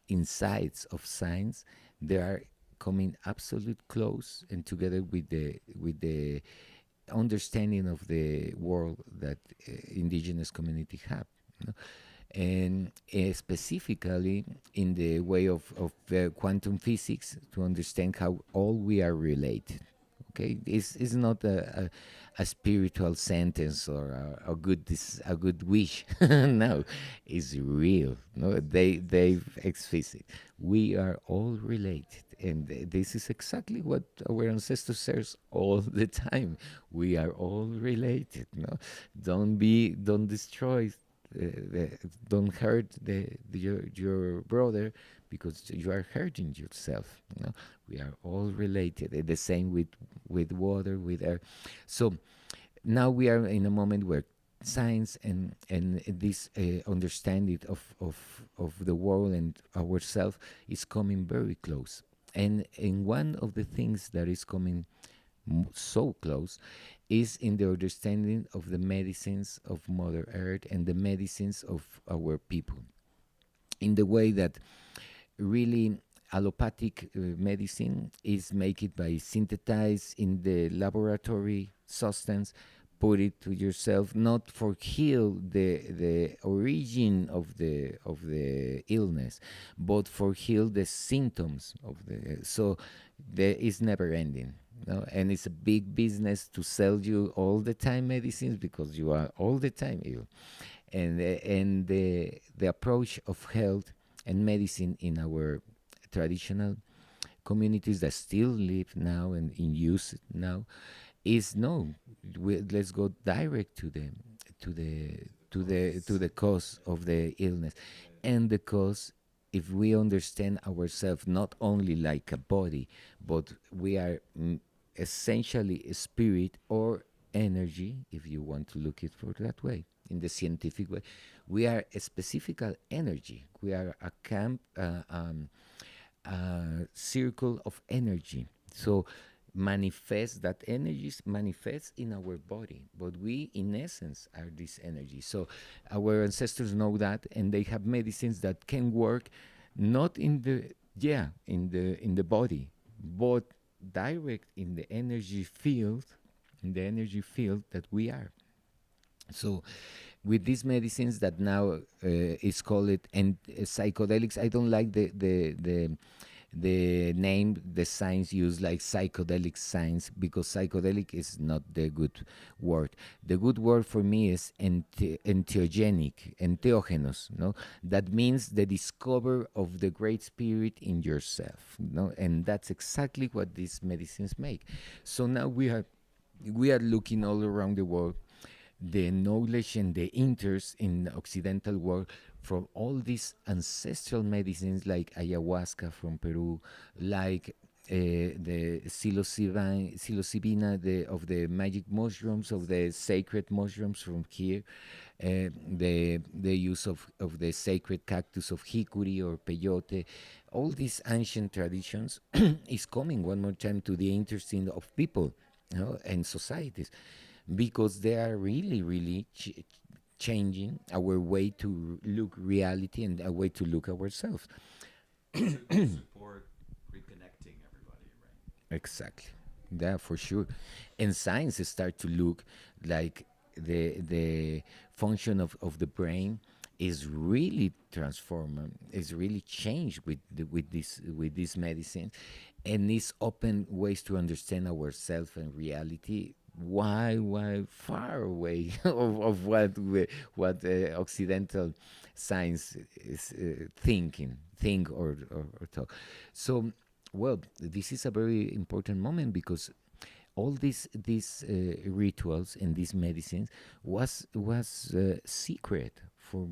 insights of science, they are coming absolute close and together with the understanding of the world that indigenous community have. And specifically in the way of quantum physics, to understand how all we are related. Okay, it's not a spiritual sentence or a good wish. No, it's real. No, they explicit. We are all related, and this is exactly what our ancestors says all the time. We are all related. No, don't destroy. Don't hurt your brother, because you are hurting yourself. We are all related. The same with water, with air. So now we are in a moment where science and this understanding of the world and ourselves is coming very close. And one of the things that is coming so close is in the understanding of the medicines of Mother Earth and the medicines of our people, in the way that really allopathic medicine is make it by synthesize in the laboratory substance, put it to yourself, not for heal the origin of the illness, but for heal the symptoms of the. So there is never ending. And it's a big business to sell you all the time medicines, because you are all the time ill. And the approach of health and medicine in our traditional communities that still live now and in use now is no. Let's go direct to the cause of the illness, and the cause. If we understand ourselves not only like a body, but we are essentially a spirit or energy, if you want to look it for that way, in the scientific way, we are a specific energy. We are a circle of energy. So that energy manifests in our body, but we in essence are this energy. So our ancestors know that, and they have medicines that can work not in the body, but direct in the energy field, the energy field that we are. So, with these medicines that now is called it and psychedelics, I don't like the name the science use, like psychedelic science, because psychedelic is not the good word. The good word for me is entheogenic, entheogenous. No, that means the discover of the great spirit in yourself. No, and that's exactly what these medicines make. So now we are looking all around the world, the knowledge and the interest in the Occidental world from all these ancestral medicines like ayahuasca from Peru, like the psilocybina of the magic mushrooms, of the sacred mushrooms from here, the use of the sacred cactus of hikuri or peyote. All these ancient traditions is coming one more time to the interest of people, and societies, because they are really, really changing our way to look reality and our way to look ourselves.
Support reconnecting everybody, right?
Exactly. Yeah, for sure. And science start to look like the function of the brain is really transformed, is really changed with this medicine, and is open ways to understand ourselves and reality. Why far away of what Occidental science is think or talk. So, well, this is a very important moment because all these rituals and these medicines was secret for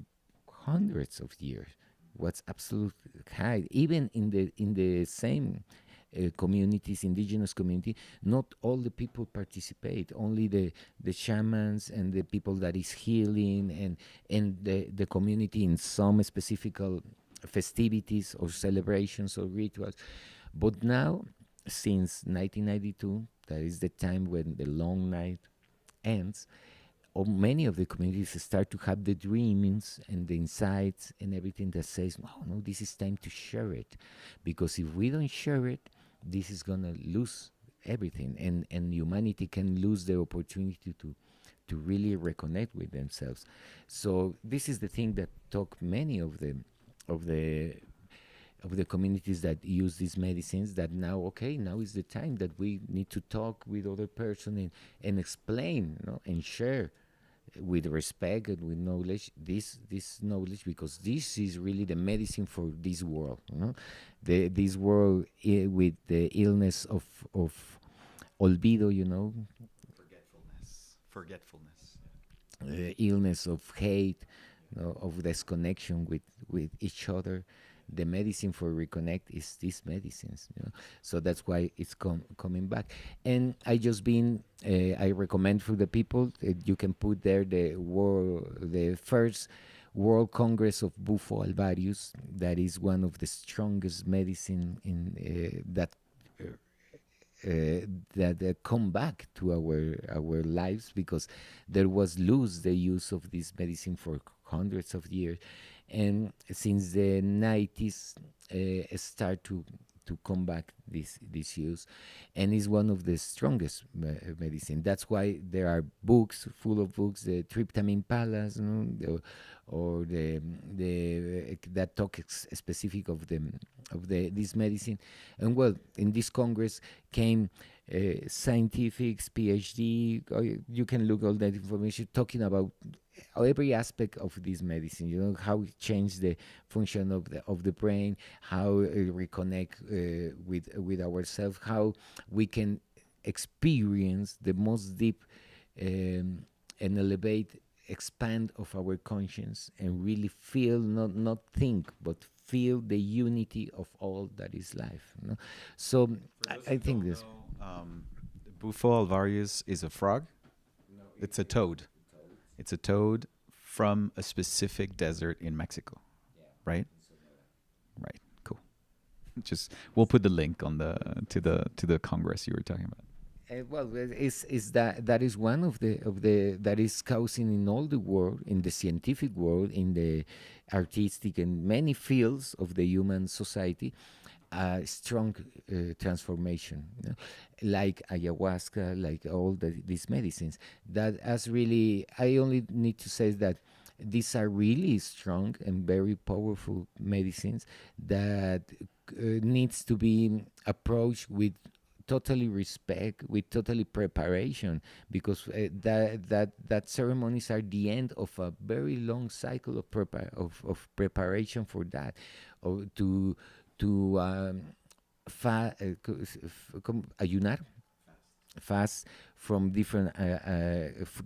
hundreds of years. Was absolute high, even in the same communities, indigenous community. Not all the people participate. Only the shamans and the people that is healing and the community in some specific festivities or celebrations or rituals. But now, since 1992, that is the time when the long night ends, many of the communities start to have the dreamings and the insights and everything that says, oh, no, this is time to share it. Because if we don't share it, this is going to lose everything. And humanity can lose the opportunity to really reconnect with themselves. So this is the thing that took many of the communities that use these medicines, that now, okay, now is the time that we need to talk with other person and explain, and share with respect and with knowledge this knowledge, because this is really the medicine for this world. This world with the illness of olvido,
Forgetfulness.
Illness of hate, of disconnection with each other. The medicine for reconnect is these medicines, so that's why it's coming back. And I recommend for the people that you can put there the first World Congress of Bufo alvarius. That is one of the strongest medicine in that come back to our lives, because there was lose the use of this medicine for hundreds of years, and since the 90s start to come back this use, and is one of the strongest medicine. That's why there are books full of books, the tryptamine palace, or the that talk specific of this medicine. And well, in this congress came scientifics, PhD. You can look all that information talking about every aspect of this medicine. How it changed the function of the brain, how reconnect with ourselves, how we can experience the most deep and elevate expand of our conscience, and really feel, not think, but feel the unity of all that is life. So I think this.
Bufo alvarius is a frog. It's a toad. It's a toad from a specific desert in Mexico, right? Right. Cool. Just we'll put the link on to the congress you were talking about.
Well, is that is one of the that is causing in all the world, in the scientific world, in the artistic and many fields of the human society, a strong transformation, you know, like ayahuasca, like all these medicines. That as really, I only need to say that these are really strong and very powerful medicines that needs to be approached with totally respect, with totally preparation, because that ceremonies are the end of a very long cycle of preparation for that, or to ayunar, fast from different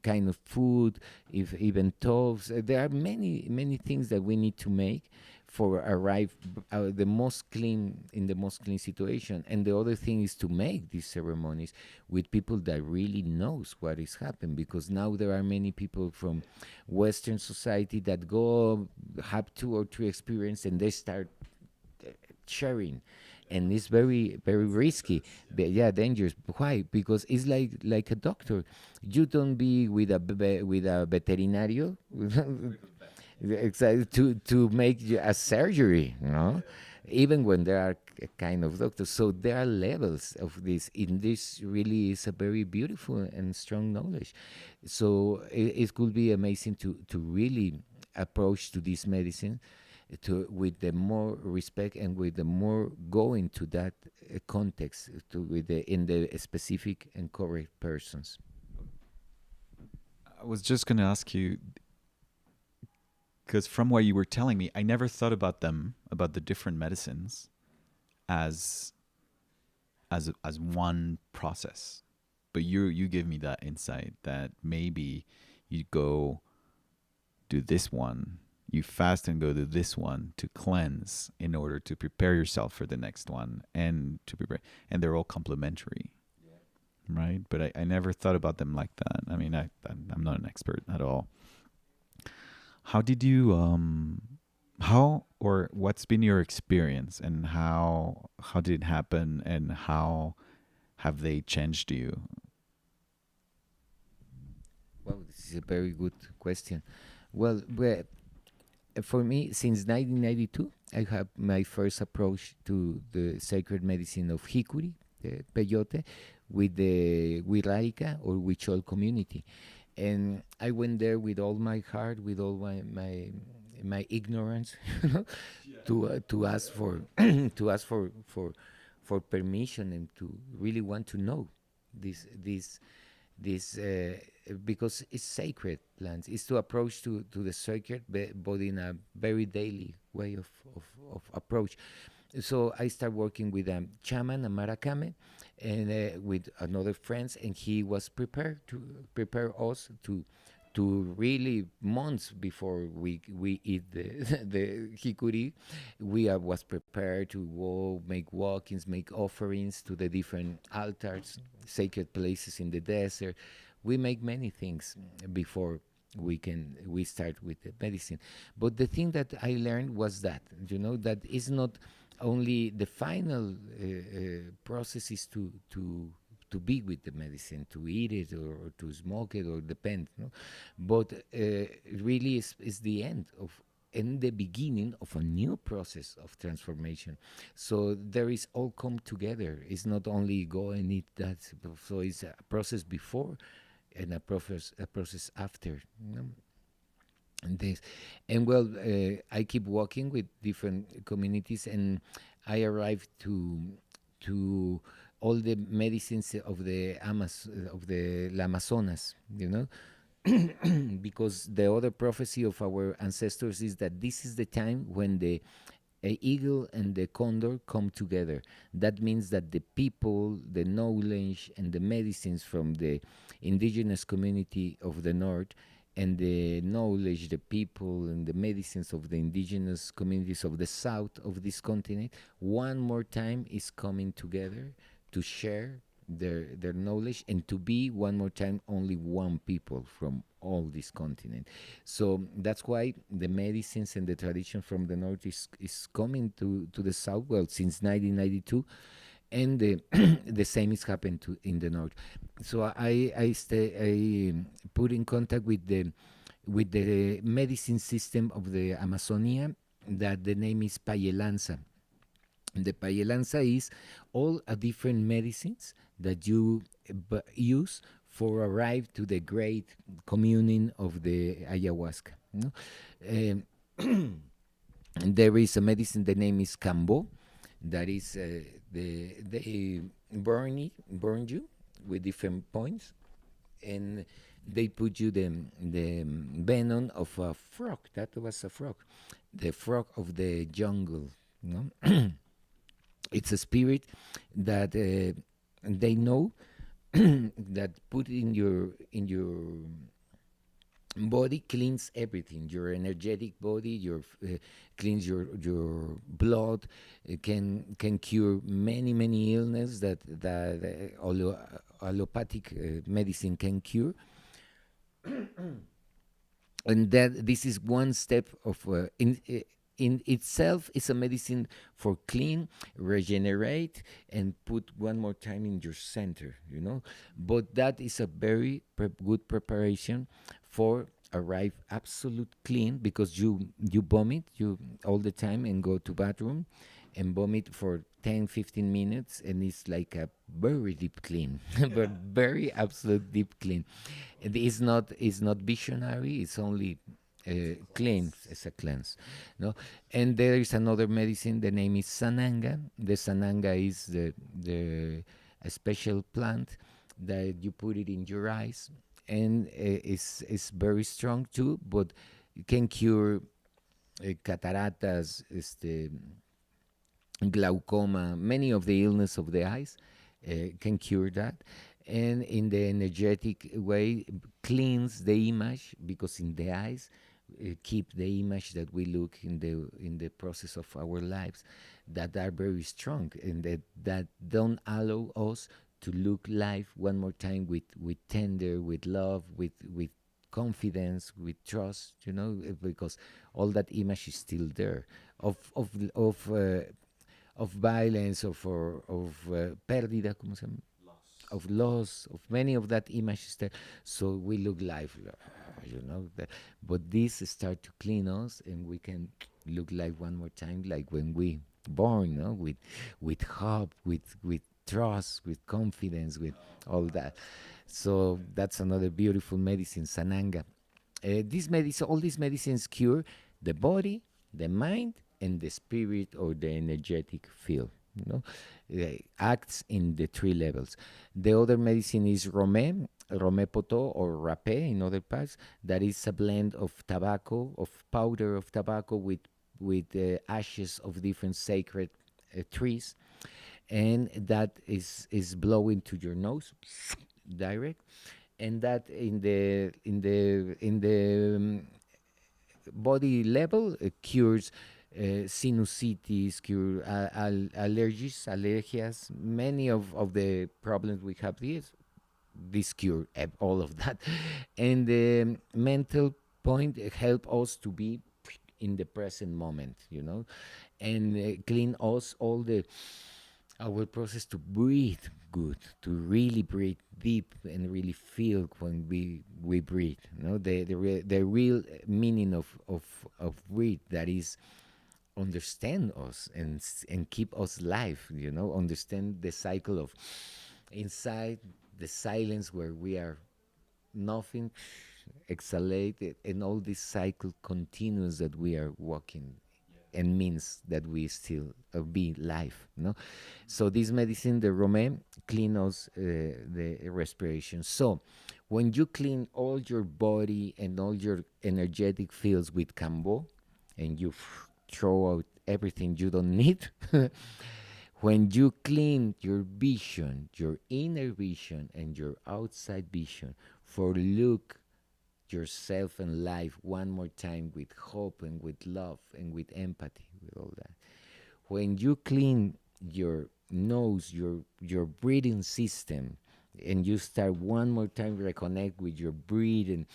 kind of food, if even toves. There are many things that we need to make for arrive the most clean, in the most clean situation. And the other thing is to make these ceremonies with people that really knows what is happening, because now there are many people from Western society that go have 2 or 3 experience and they start sharing, and it's very risky. But yeah, dangerous. Why? Because it's like a doctor. You don't be with a veterinario exactly to make a surgery, you know, even when there are kind of doctors. So there are levels of this. In this really is a very beautiful and strong knowledge. So it could be amazing to really approach to this medicine with the more respect and with the more going to that context, with the in the specific and correct persons.
I was just going to ask you, because from what you were telling me, I never thought about them, about the different medicines, as one process. But you give me that insight that maybe you go do this one, you fast and go to this one to cleanse in order to prepare yourself for the next one, and to prepare, and they're all complementary, right? But I never thought about them like that. I mean, I'm not an expert at all. How did you how, or what's been your experience, and how did it happen, and how have they changed you?
Well, this is a very good question. Well, for me, since 1992, I have my first approach to the sacred medicine of Hikuri, the peyote, with the Wirraika or Huichol community. And I went there with all my heart, with all my ignorance, you know, to ask for to ask for permission, and to really want to know this because it's sacred lands. It's to approach to the sacred, but in a very daily way of approach. So I start working with a chaman, a maracame, and with another friends, and he was prepared to prepare us to really months before we eat the the hikuri. We was prepared to go make walkings, make offerings to the different altars, sacred places in the desert. We make many things before we start with the medicine. But the thing that I learned was that, you know, that is not only the final process is to be with the medicine, to eat it, or to smoke it, or depend, no? But really is the end of, and the beginning of a new process of transformation. So there is all come together. It's not only go and eat that. So it's a process before and a process after. You know? And this, and well, I keep walking with different communities, and I arrived to all the medicines of the Amazonas, you know, because the other prophecy of our ancestors is that this is the time when the eagle and the condor come together. That means that the people, the knowledge, and the medicines from the indigenous community of the north, and the knowledge, the people, and the medicines of the indigenous communities of the south of this continent, one more time is coming together to share their knowledge, and to be one more time only one people from all this continent. So that's why the medicines and the tradition from the north is coming to the south, well, since 1992, and the same is happened in the north. So I put in contact with the medicine system of the Amazonia, that the name is Payelanza. The payelanza is all different medicines that you use for arrive to the great communing of the ayahuasca. No? Um, and there is a medicine. The name is cambo. That is they burn you with different points, and they put you the venom of a frog. That was a frog, the frog of the jungle. No? It's a spirit that they know that put in your body cleans everything. Your energetic body, your cleans your blood, can cure many illness that allopathic medicine can cure. And that this is one step of in itself is a medicine for clean, regenerate, and put one more time in your center, but that is a very good preparation for arrive absolute clean, because you vomit you all the time and go to bathroom and vomit for 10-15 minutes, and it's like a very deep clean but very absolute deep clean. And it's not visionary, it's only cleanse. It's a cleanse, no. And there is another medicine. The name is sananga. The sananga is the a special plant that you put it in your eyes, and it's very strong too, but it can cure cataratas, glaucoma, many of the illness of the eyes. Can cure that, and in the energetic way cleans the image, because in the eyes keep the image that we look in the process of our lives, that are very strong, and that don't allow us to look life one more time with tender, with love, with confidence, with trust, because all that image is still there of violence, of pérdida, ¿cómo se llama? Of loss, of many of that images there. So we look life, but this start to clean us, and we can look like one more time, like when we born, with hope, with trust, with confidence, with all that. So that's another beautiful medicine, sananga. All these medicines cure the body, the mind, and the spirit, or the energetic field. Acts in the 3 levels. The other medicine is Rome poto, or rapé in other parts. That is a blend of tobacco, of powder of tobacco, with ashes of different sacred trees, and that is blowing to your nose direct, and that in the body level cures sinusitis, cure allergies, many of the problems we have. This cure all of that. And the mental point help us to be in the present moment, and clean us our process to breathe good, to really breathe deep and really feel when we breathe. The real meaning of breathe, that is understand us and keep us alive. Understand the cycle of inside the silence where we are nothing, exhalate, and all this cycle continues that we are walking, and means that we still be life. So this medicine, the Rome, clean us the respiration. So when you clean all your body and all your energetic fields with cambo, and you throw out everything you don't need, when you clean your vision, your inner vision and your outside vision, for look yourself and life one more time with hope and with love and with empathy, with all that. When you clean your nose, your breathing system, and you start one more time reconnect with your breath, and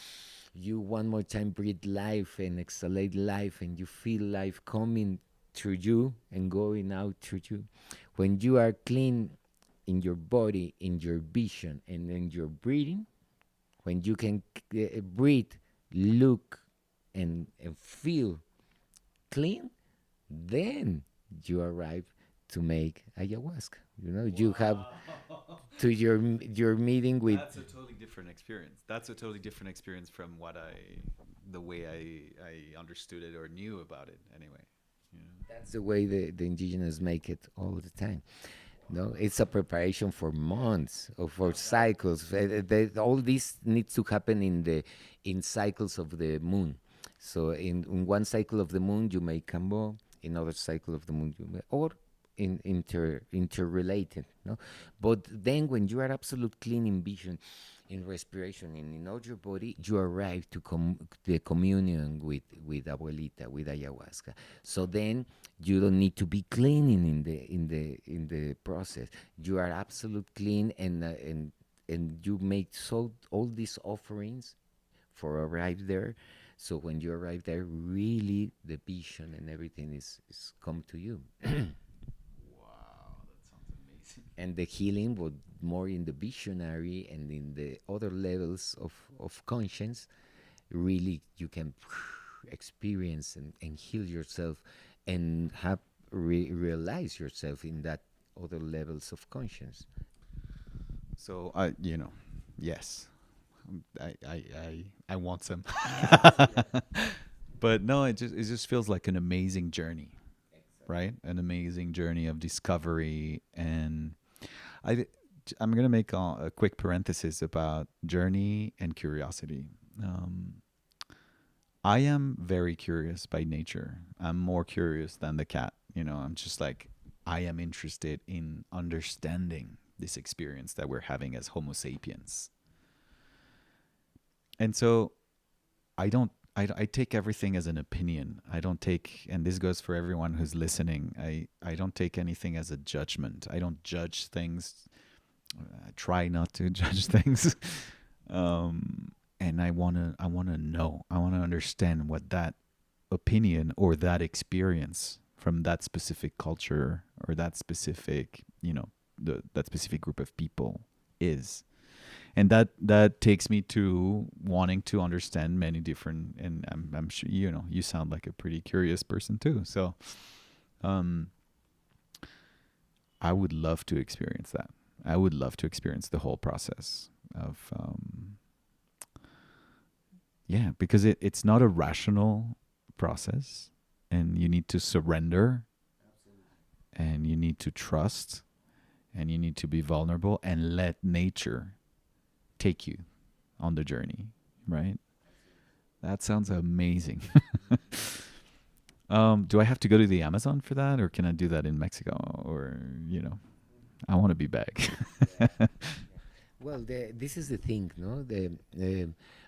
you one more time breathe life and exhalate life, and you feel life coming through you and going out through you. When you are clean in your body, in your vision, and in your breathing, when you can breathe, look, and feel clean, then you arrive to make ayahuasca. You have to your meeting with.
That's a totally different experience. That's a totally different experience from the way I understood it or knew about it anyway. You know?
That's the way the indigenous make it all the time. No, it's a preparation for months or for cycles. All this needs to happen in cycles of the moon. So in one cycle of the moon you make kambo, in other cycle of the moon you make, or interrelated. No, but then when you are absolute clean in vision, in respiration, and in all your body, you arrive to the communion with abuelita, with ayahuasca. So then you don't need to be cleaning in the process. You are absolute clean, and you make so all these offerings for arrive there. So when you arrive there, really the vision and everything is come to you.
Wow, that sounds amazing.
And the healing was more in the visionary and in the other levels of conscience. Really, you can experience and heal yourself and have realize yourself in that other levels of conscience.
So yes, I want some, but no, it just feels like an amazing journey, right? An amazing journey of discovery, and I'm gonna make a quick parenthesis about journey and curiosity. I am very curious by nature. I'm more curious than the cat. I'm just like, I am interested in understanding this experience that we're having as Homo sapiens. And so I take everything as an opinion. I don't take, and this goes for everyone who's listening, I don't take anything as a judgment. I don't judge things. I try not to judge things. And I wanna know. I wanna understand what that opinion or that experience from that specific culture or that specific, that specific group of people is. And that takes me to wanting to understand many different, and I'm sure you sound like a pretty curious person too. So I would love to experience that. I would love to experience the whole process of because it's not a rational process, and you need to surrender. Absolutely. And you need to trust, and you need to be vulnerable and let nature take you on the journey, right? That sounds amazing. Do I have to go to the Amazon for that, or can I do that in Mexico? Or I want to be back.
Well, this is the thing, no?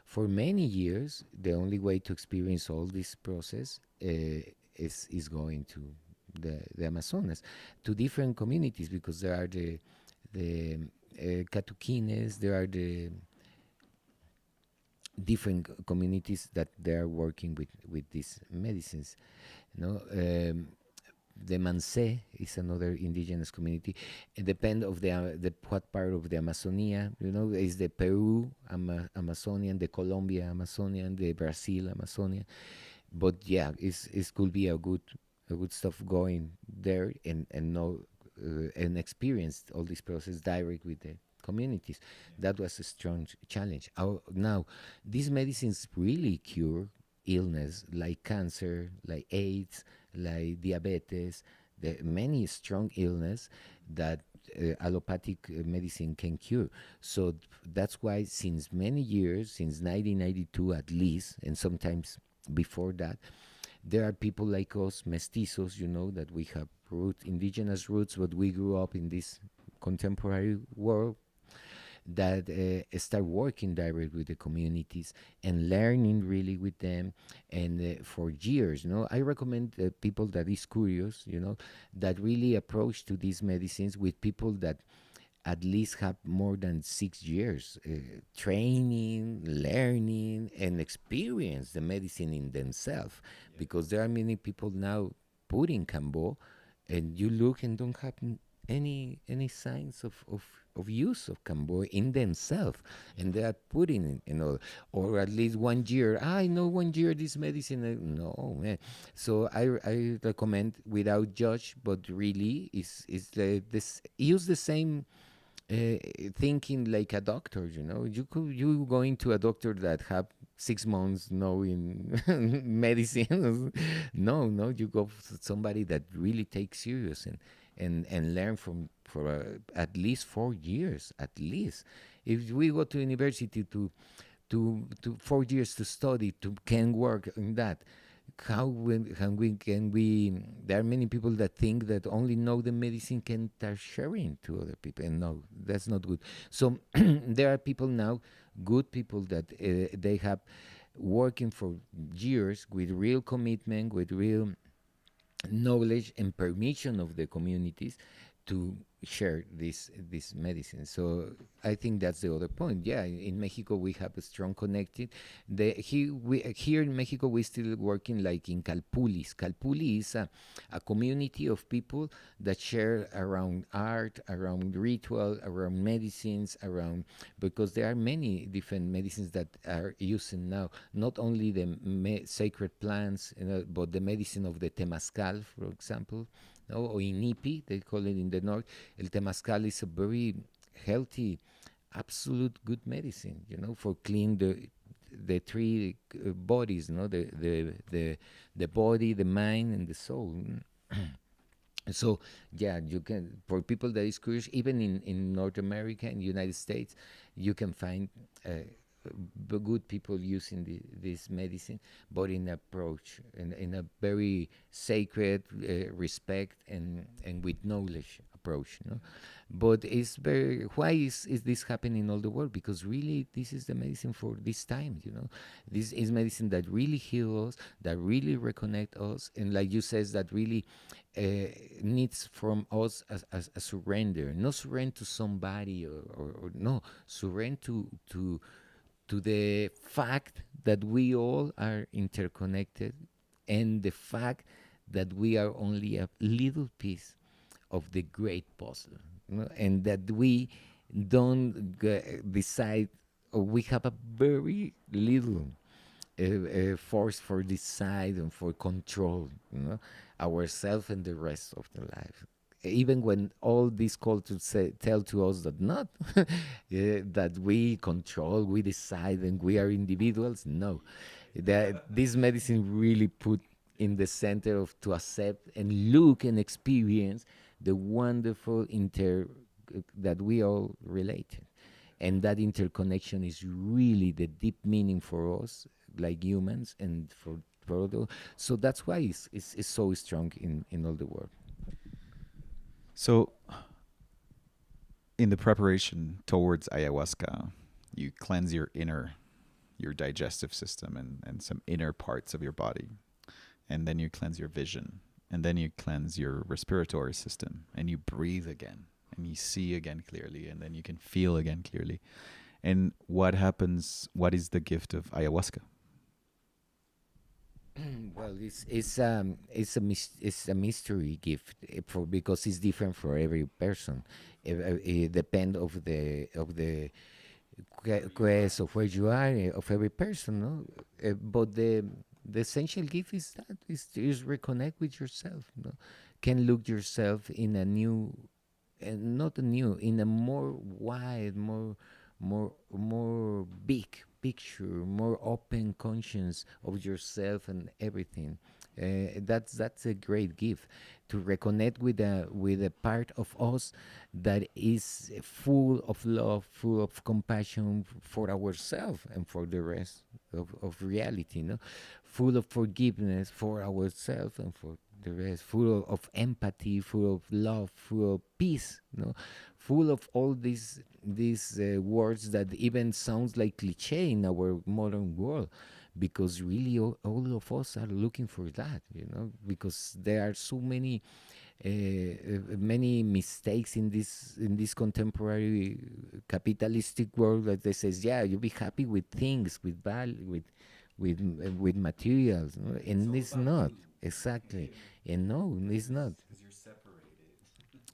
For many years, the only way to experience all this process is going to the Amazonas, to different communities, because there are the Catuquines, there are the different communities that they are working with these medicines. The Mansé is another indigenous community. It depends of the what part of the Amazonia. Is the Peru Amazonian, the Colombia Amazonian, the Brazil Amazonian. But yeah, it could be a good stuff going there and know and experience all this process direct with the communities. That was a strong challenge. Now, these medicines really cure illness like cancer, like AIDS, like diabetes, the many strong illness that allopathic medicine can cure. So that's why since many years, since 1992 at least, and sometimes before that, there are people like us, mestizos, that we have indigenous roots, but we grew up in this contemporary world, that start working direct with the communities and learning really with them. And for years, I recommend people that is curious, that really approach to these medicines with people that at least have more than 6 years training, learning, and experience the medicine in themselves. Because there are many people now putting Kambo, and you look and don't have any signs of of use of Cambodia in themselves, and they are putting it in all, or at least 1 year. I know 1 year this medicine. No, man. So I recommend without judge, but really is this use the same uh, thinking like a doctor. You going to a doctor that have 6 months knowing medicine. No, you go to somebody that really takes serious and learn from for at least 4 years at least. If we go to university to 4 years to study to can work in that, how can we there are many people that think that only know the medicine can start sharing to other people, and no, that's not good. So there are people now, good people that they have working for years with real commitment, with real knowledge and permission of the communities to share this medicine. So I think that's the other point. Yeah, in Mexico we have a strong connected. Here in Mexico we still working like in Calpulis. Calpuli is a community of people that share around art, around ritual, around medicines, around, because there are many different medicines that are using now. Not only the sacred plants, but the medicine of the temazcal, for example, no, or inipi, they call it in the north. El temazcal is a very healthy, absolute good medicine, for clean the three bodies, the body, the mind, and the soul. So yeah, you can, for people that is curious, even in North America and United States, you can find good people using this medicine, but in approach, in a very sacred, respect and with knowledge approach. But it's very, why is this happening in all the world? Because really this is the medicine for this time. This is medicine that really heals us, that really reconnect us, and like you says, that really needs from us as a surrender, not surrender to somebody, or no, surrender to the fact that we all are interconnected, and the fact that we are only a little piece of the great puzzle, and that we don't decide, or we have a very little force for decide and for control, ourselves and the rest of the life. Even when all these cultures tell to us that not, that we control, we decide, and we are individuals, no. That this medicine really put in the center of to accept and look and experience the wonderful that we all related, and that interconnection is really the deep meaning for us, like humans, and for other. So that's why it's so strong in all the world.
So, in the preparation towards ayahuasca, you cleanse your digestive system and some inner parts of your body. And then you cleanse your vision. And then you cleanse your respiratory system. And you breathe again. And you see again clearly. And then you can feel again clearly. And what happens? What is the gift of ayahuasca?
Well, it's a mystery gift, because it's different for every person. It depends of the quest of where you are, of every person, no. But the essential gift is that is reconnect with yourself. Can look yourself in a new, not a new, in a more wide, more big picture, more open conscience of yourself and everything. That's a great gift, to reconnect with a part of us that is full of love, full of compassion for ourselves and for the rest of reality, full of forgiveness for ourselves and for the rest, full of empathy, full of love, full of peace, full of all these words that even sounds like cliche in our modern world, because really all of us are looking for that, because there are so many mistakes in this contemporary capitalistic world, that they says, yeah, you be happy with things, with value, with materials, and it's not exactly, and no, it's not.
Because you're separated.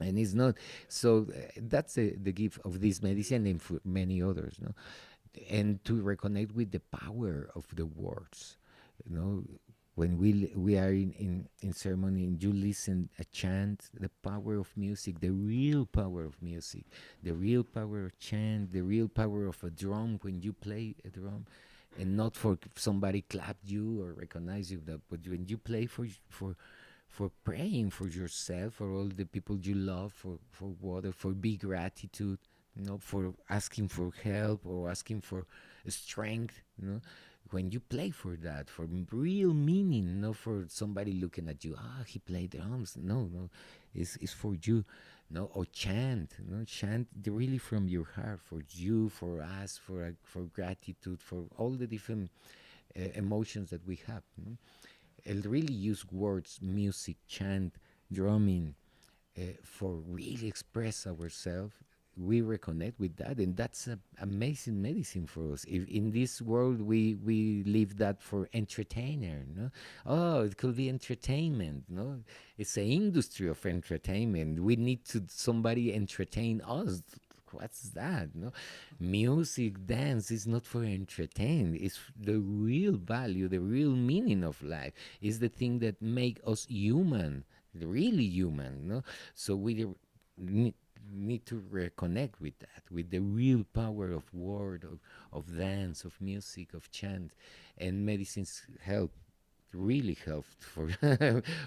And it's not so. That's the gift of this medicine and for many others, no? And to reconnect with the power of the words, you know, when we are in ceremony and you listen a chant, the power of music, the real power of music, the real power of chant, the real power of a drum when you play a drum, and not for somebody clapped you or recognize you, that but when you play for praying for yourself, for all the people you love, for water, for big gratitude, you know, for asking for help or asking for strength, you know, when you play for that, for real meaning, not for somebody looking at you, he played drums. No, no, it's for you, no, or chant, no, chant really from your heart, for you, for us, for gratitude, for all the different emotions that we have. No? And really use words, music, chant, drumming, for really express ourselves. We reconnect with that, and that's an amazing medicine for us. If in this world we leave that for entertainer, no? Oh, it could be entertainment, no? It's an industry of entertainment. We need to somebody entertain us. What's that? No, music, dance is not for entertain. It's the real value, the real meaning of life. Is the thing that make us human, really human. No, so we need to reconnect with that, with the real power of word, of dance, of music, of chant, and medicines help, really helped for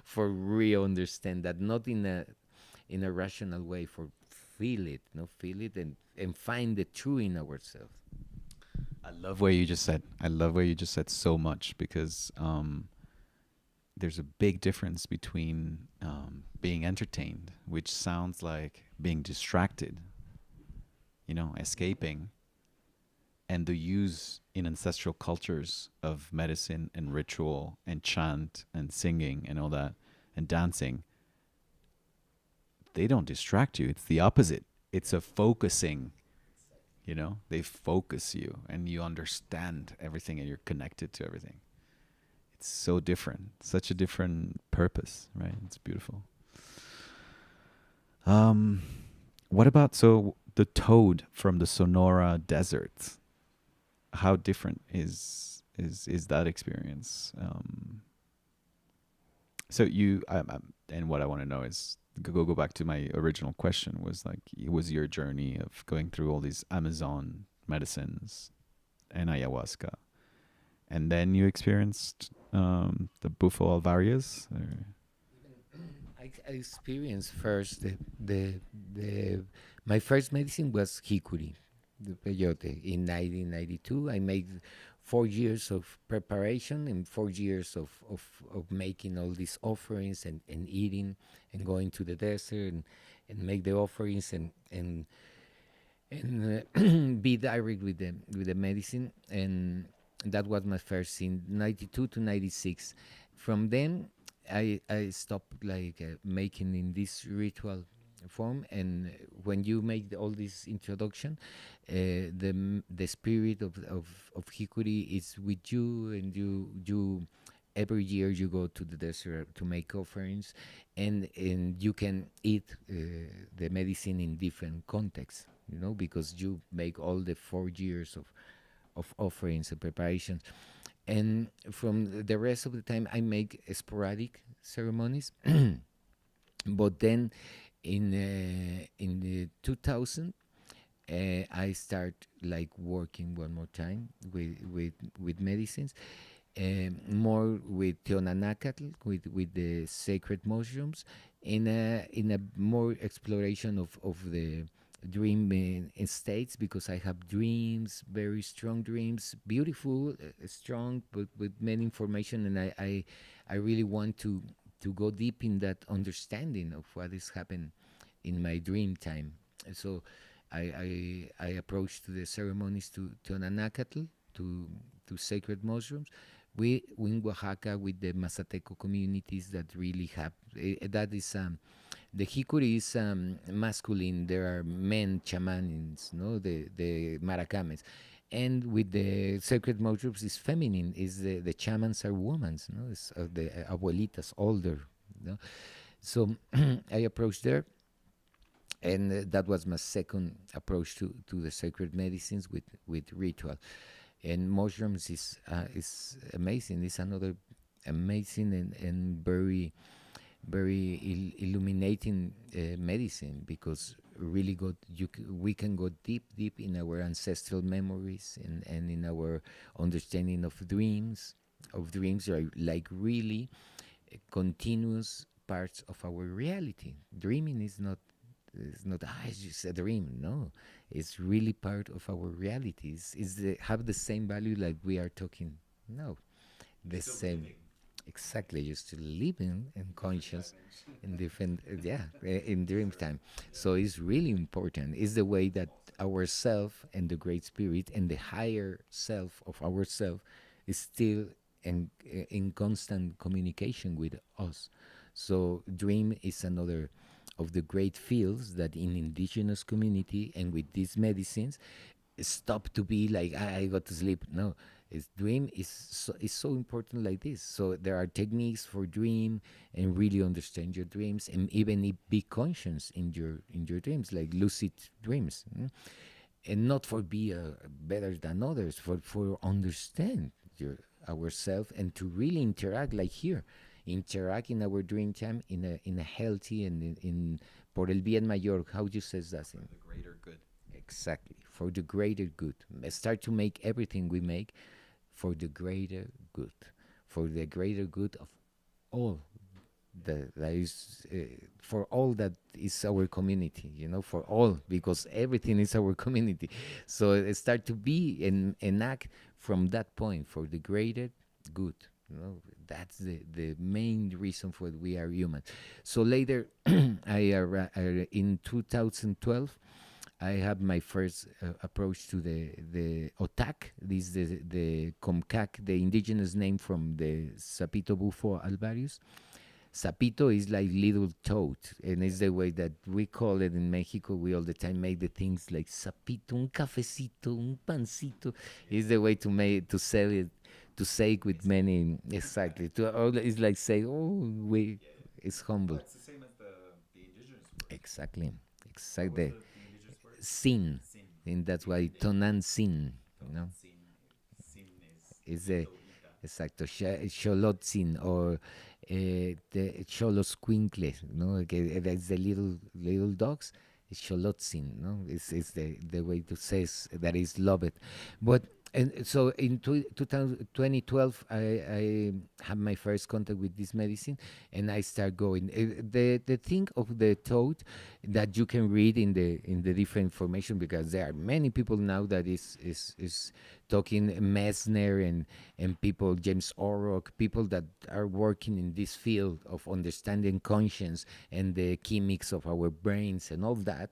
for real understand that, not in a rational way, for feel it, no, feel it, and find the true in ourselves.
I love what you just said. I love what you just said so much, because there's a big difference between being entertained, which sounds like being distracted, you know, escaping, and the use in ancestral cultures of medicine and ritual and chant and singing and all that and dancing. They don't distract you. It's the opposite. It's a focusing, you know, they focus you and you understand everything and you're connected to everything. It's so different, such a different purpose, right? It's beautiful. What about, so the toad from the Sonora desert? How different is that experience? So you, and what I want to know is, go back to my original question, was like, it was your journey of going through all these Amazon medicines and ayahuasca, and then you experienced the Bufo alvarius?
I experienced first the my first medicine was hikuri, the peyote, in 1992. I made 4 years of preparation and 4 years of making all these offerings and eating and going to the desert and make the offerings and be direct with the medicine. And that was my first in 92 to 96. From then I stopped like making in this ritual form. And when you make all this introduction, the spirit of hikuri is with you, and you every year you go to the desert to make offerings, and you can eat the medicine in different contexts, you know, because you make all the 4 years of offerings and preparations. And from the rest of the time I make sporadic ceremonies. But then in the 2000, I start like working one more time with medicines, more with Teonanacatl, with the sacred mushrooms, in a more exploration of the dream in states, because I have dreams, very strong dreams, beautiful, strong, but with many information, and I really want to go deep in that understanding of what is happening in my dream time. So I approached the ceremonies to Teonanacatl, to sacred mushrooms. We in Oaxaca with the Mazateco communities that really have that is the hikuri is masculine. There are men chamans, no, the maracames, and with the sacred mushrooms is feminine. Is the chamans are women, no, it's, the abuelitas older, no? So I approached there, And that was my second approach to the sacred medicines with ritual. And mushrooms is amazing. It's another amazing and very illuminating medicine, because really we can go deep in our ancestral memories, and in our understanding of dreams are like really continuous parts of our reality. Dreaming is not, it's just a dream. No, it's really part of our realities. Is the have the same value like we are talking? No, the same. Exactly, just to living and conscious in different, in dream time. So it's really important. It's the way that our self and the great spirit and the higher self of ourself is still in constant communication with us. So dream is another of the great fields that in indigenous community and with these medicines stop to be like I got to sleep. No, it's dream is so important like this. So there are techniques for dream and really understand your dreams, and even be conscious in your dreams, like lucid dreams. And not for be better than others, for understand ourselves, and to really interact like here, interact in our dream time in a healthy and in por el bien mayor. How you says that?
For the greater good.
Exactly, for the greater good. Start to make everything we make for the greater good, for the greater good of all that is, for all that is our community, for all, because everything is our community. So start to be and act from that point for the greater good. That's the main reason for we are human. So later, in 2012, I have my first approach to the Otak. This is the Comcac, the indigenous name from the Sapito Bufo alvarius. Sapito is like little toad, and it's the way that we call it in Mexico. We all the time make the things like sapito, un cafecito, un pancito. It's the way to sell it, to say it with many, exactly. It's like say, oh, it's humble.
It's the same as the indigenous word.
Exactly,
What
exactly.
was the indigenous word?
Sin,
Sin.
and that's why tonan sin,
Sin. Sin
is
is
the exacto xolotzin, or the xoloscuincle, okay, that's the little dogs. It's xolotzin, it's the way to say that is love it. But and so in 2012, I had my first contact with this medicine, and I start going. The thing of the toad that you can read in the different information, because there are many people now that is talking Messner and people, James Orrock, people that are working in this field of understanding conscience and the chemics of our brains and all that.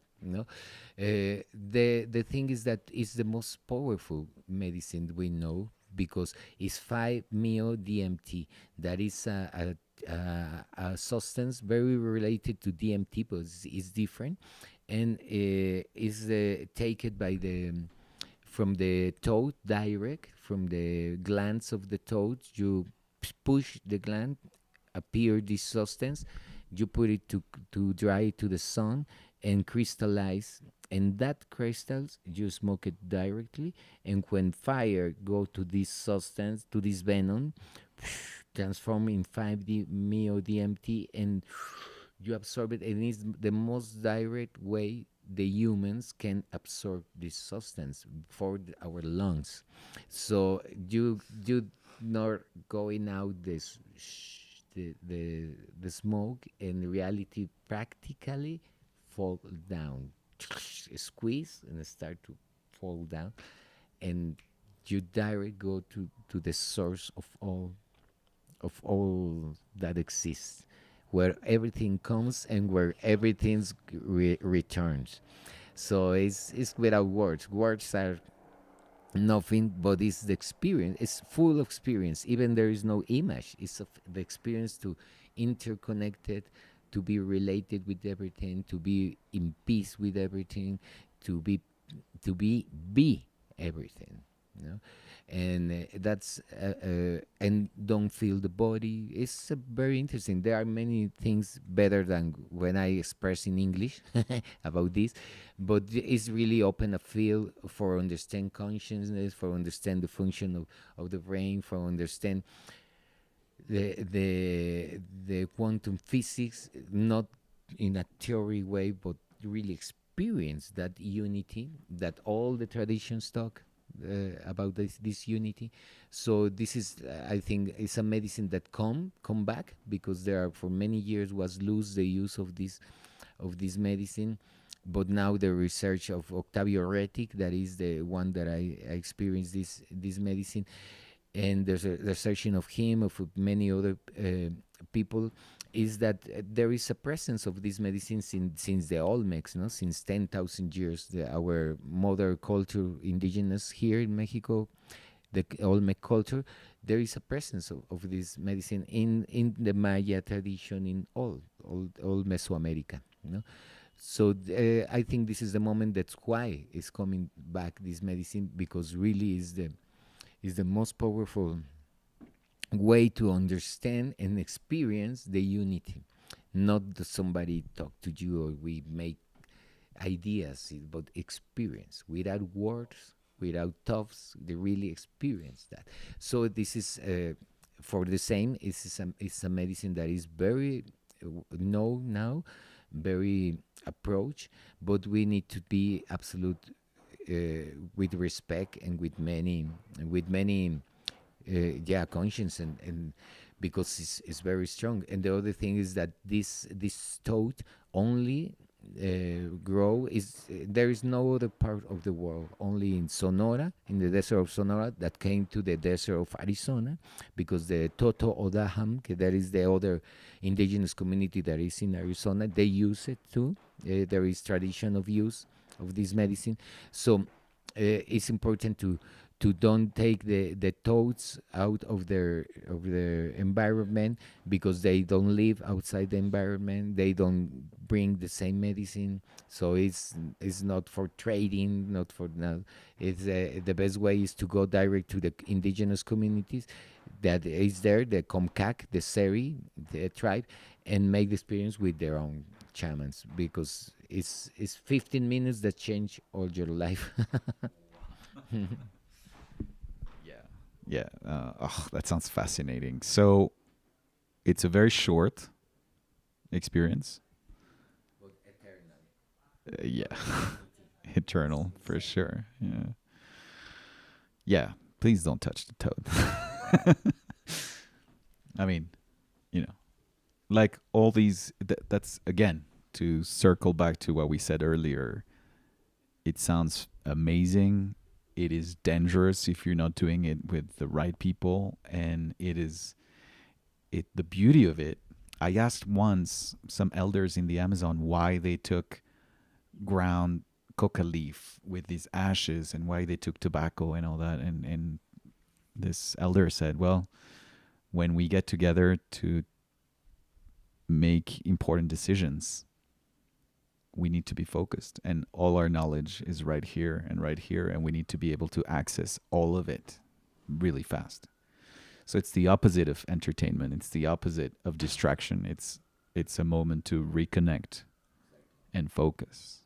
The thing is that it's the most powerful medicine we know, because it's 5-MeO-DMT. That is a substance very related to DMT, but it's different, and is taken by from the toad, direct from the glands of the toad. You push the gland, appear this substance, you put it to dry to the sun and crystallize, and that crystals you smoke it directly, and when fire go to this substance, to this venom, transform in 5-MeO-DMT, and you absorb it, and it's the most direct way the humans can absorb this substance for our lungs. So you not going out the smoke, and reality practically fall down, squeeze and start to fall down, and you direct go to the source of all that exists, where everything comes and where everything returns. So it's without words. Words are nothing, but it's the experience. It's full of experience. Even there is no image. It's the experience to interconnected, to be related with everything, to be in peace with everything, to be everything. you know. And and don't feel the body. It's very interesting. There are many things better than when I express in English about this, but it's really open a field for understand consciousness, for understand the function of the brain, for understand the quantum physics, not in a theory way, but really experience that unity that all the traditions talk about this unity. So this is, I think, it's a medicine that come back, because there are, for many years was lose the use of this medicine. But now the research of Octavio Retic, that is the one that I experienced this medicine, and there's a researching of him, of many other people, is that there is a presence of this medicine since the Olmecs, no, since 10,000 years. Our mother culture, indigenous here in Mexico, the Olmec culture, there is a presence of this medicine in the Maya tradition, in all Mesoamerica. You know? So I think this is the moment that's why it's coming back, this medicine, because really is the most powerful way to understand and experience the unity. Not that somebody talk to you or we make ideas, but experience without words, without thoughts. They really experience that. So this is for the same. It's a medicine that is very known now, very approach, but we need to be absolute with respect and with many conscience, and because it's very strong. And the other thing is that this toad only grow is there is no other part of the world, only in Sonora, in the desert of Sonora, that came to the desert of Arizona, because the Toto Odaham, that is the other indigenous community that is in Arizona, they use it too. There is tradition of use of this medicine. So it's important to don't take the toads out of their environment, because they don't live outside the environment. They don't bring the same medicine. So it's not for trading, not for now. It's the best way is to go direct to the indigenous communities that is there, the Comcac, the Seri, the tribe, and make the experience with their own shamans, because it's 15 minutes that change all your life.
Yeah. That sounds fascinating. So it's a very short experience. Yeah. Eternal, for sure. Yeah. Yeah. Please don't touch the toad. I mean, like all these, that's again, to circle back to what we said earlier. It sounds amazing. It is dangerous if you're not doing it with the right people, and the beauty of it. I asked once some elders in the Amazon why they took ground coca leaf with these ashes, and why they took tobacco and all that, and this elder said, well, when we get together to make important decisions, we need to be focused, and all our knowledge is right here, and we need to be able to access all of it really fast. So it's the opposite of entertainment. It's the opposite of distraction. It's a moment to reconnect and focus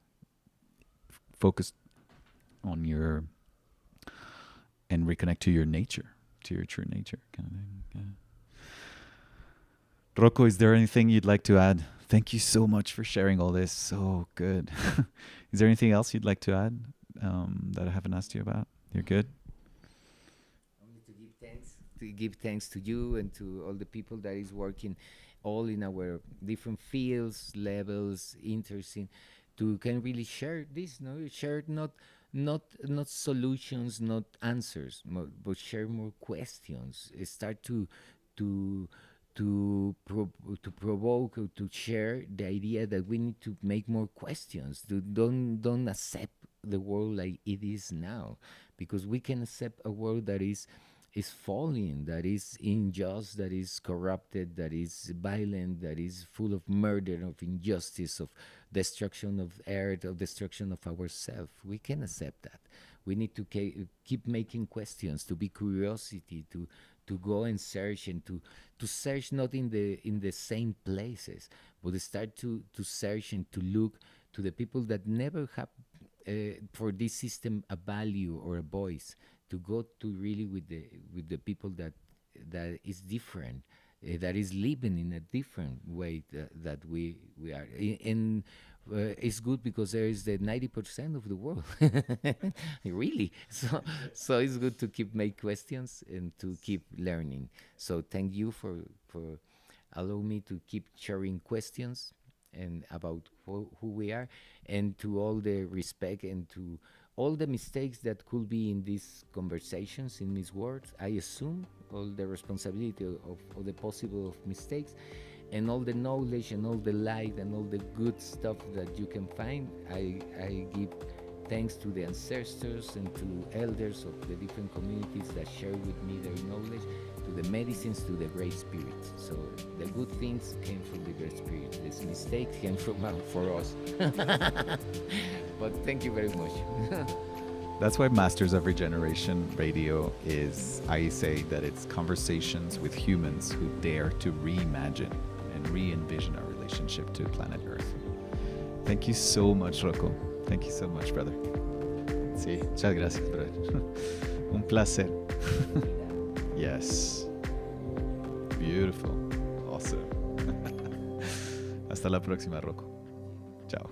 on and reconnect to your nature, to your true nature, kind of thing. Yeah. Roco, is there anything you'd like to add? Thank you so much for sharing all this. So good. Is there anything else you'd like to add that I haven't asked you about? You're good?
Only to give thanks to you and to all the people that is working all in our different fields, levels, interesting, to can really share this, share not solutions, not answers, but share more questions. Start to provoke, or to share the idea that we need to make more questions. Don't accept the world like it is now, because we can accept a world that is falling, that is unjust, that is corrupted, that is violent, that is full of murder, of injustice, of destruction of earth, of destruction of ourselves. We can accept that. We need to keep making questions, to be curiosity, to go and search, and to search not in the same places, but start to search and to look to the people that never have for this system a value or a voice, to go to really with the people that is different, that is living in a different way that we are. And it's good because there is the 90% of the world, really. So it's good to keep make questions and to keep learning. So thank you for allowing me to keep sharing questions and about who we are, and to all the respect and to all the mistakes that could be in these conversations, in these words. I assume all the responsibility of the possible of mistakes, and all the knowledge and all the light and all the good stuff that you can find. I give thanks to the ancestors and to elders of the different communities that share with me their knowledge, to the medicines, to the Great Spirit. So the good things came from the Great Spirit. These mistakes came from for us. But thank you very much.
That's why Masters of Regeneration Radio is, I say that it's conversations with humans who dare to reimagine and re-envision our relationship to planet Earth. Thank you so much, Roco. Thank you so much, brother. Sí, muchas gracias, brother. Un placer. Yes. Beautiful. Awesome. Hasta la próxima, Roco. Chao.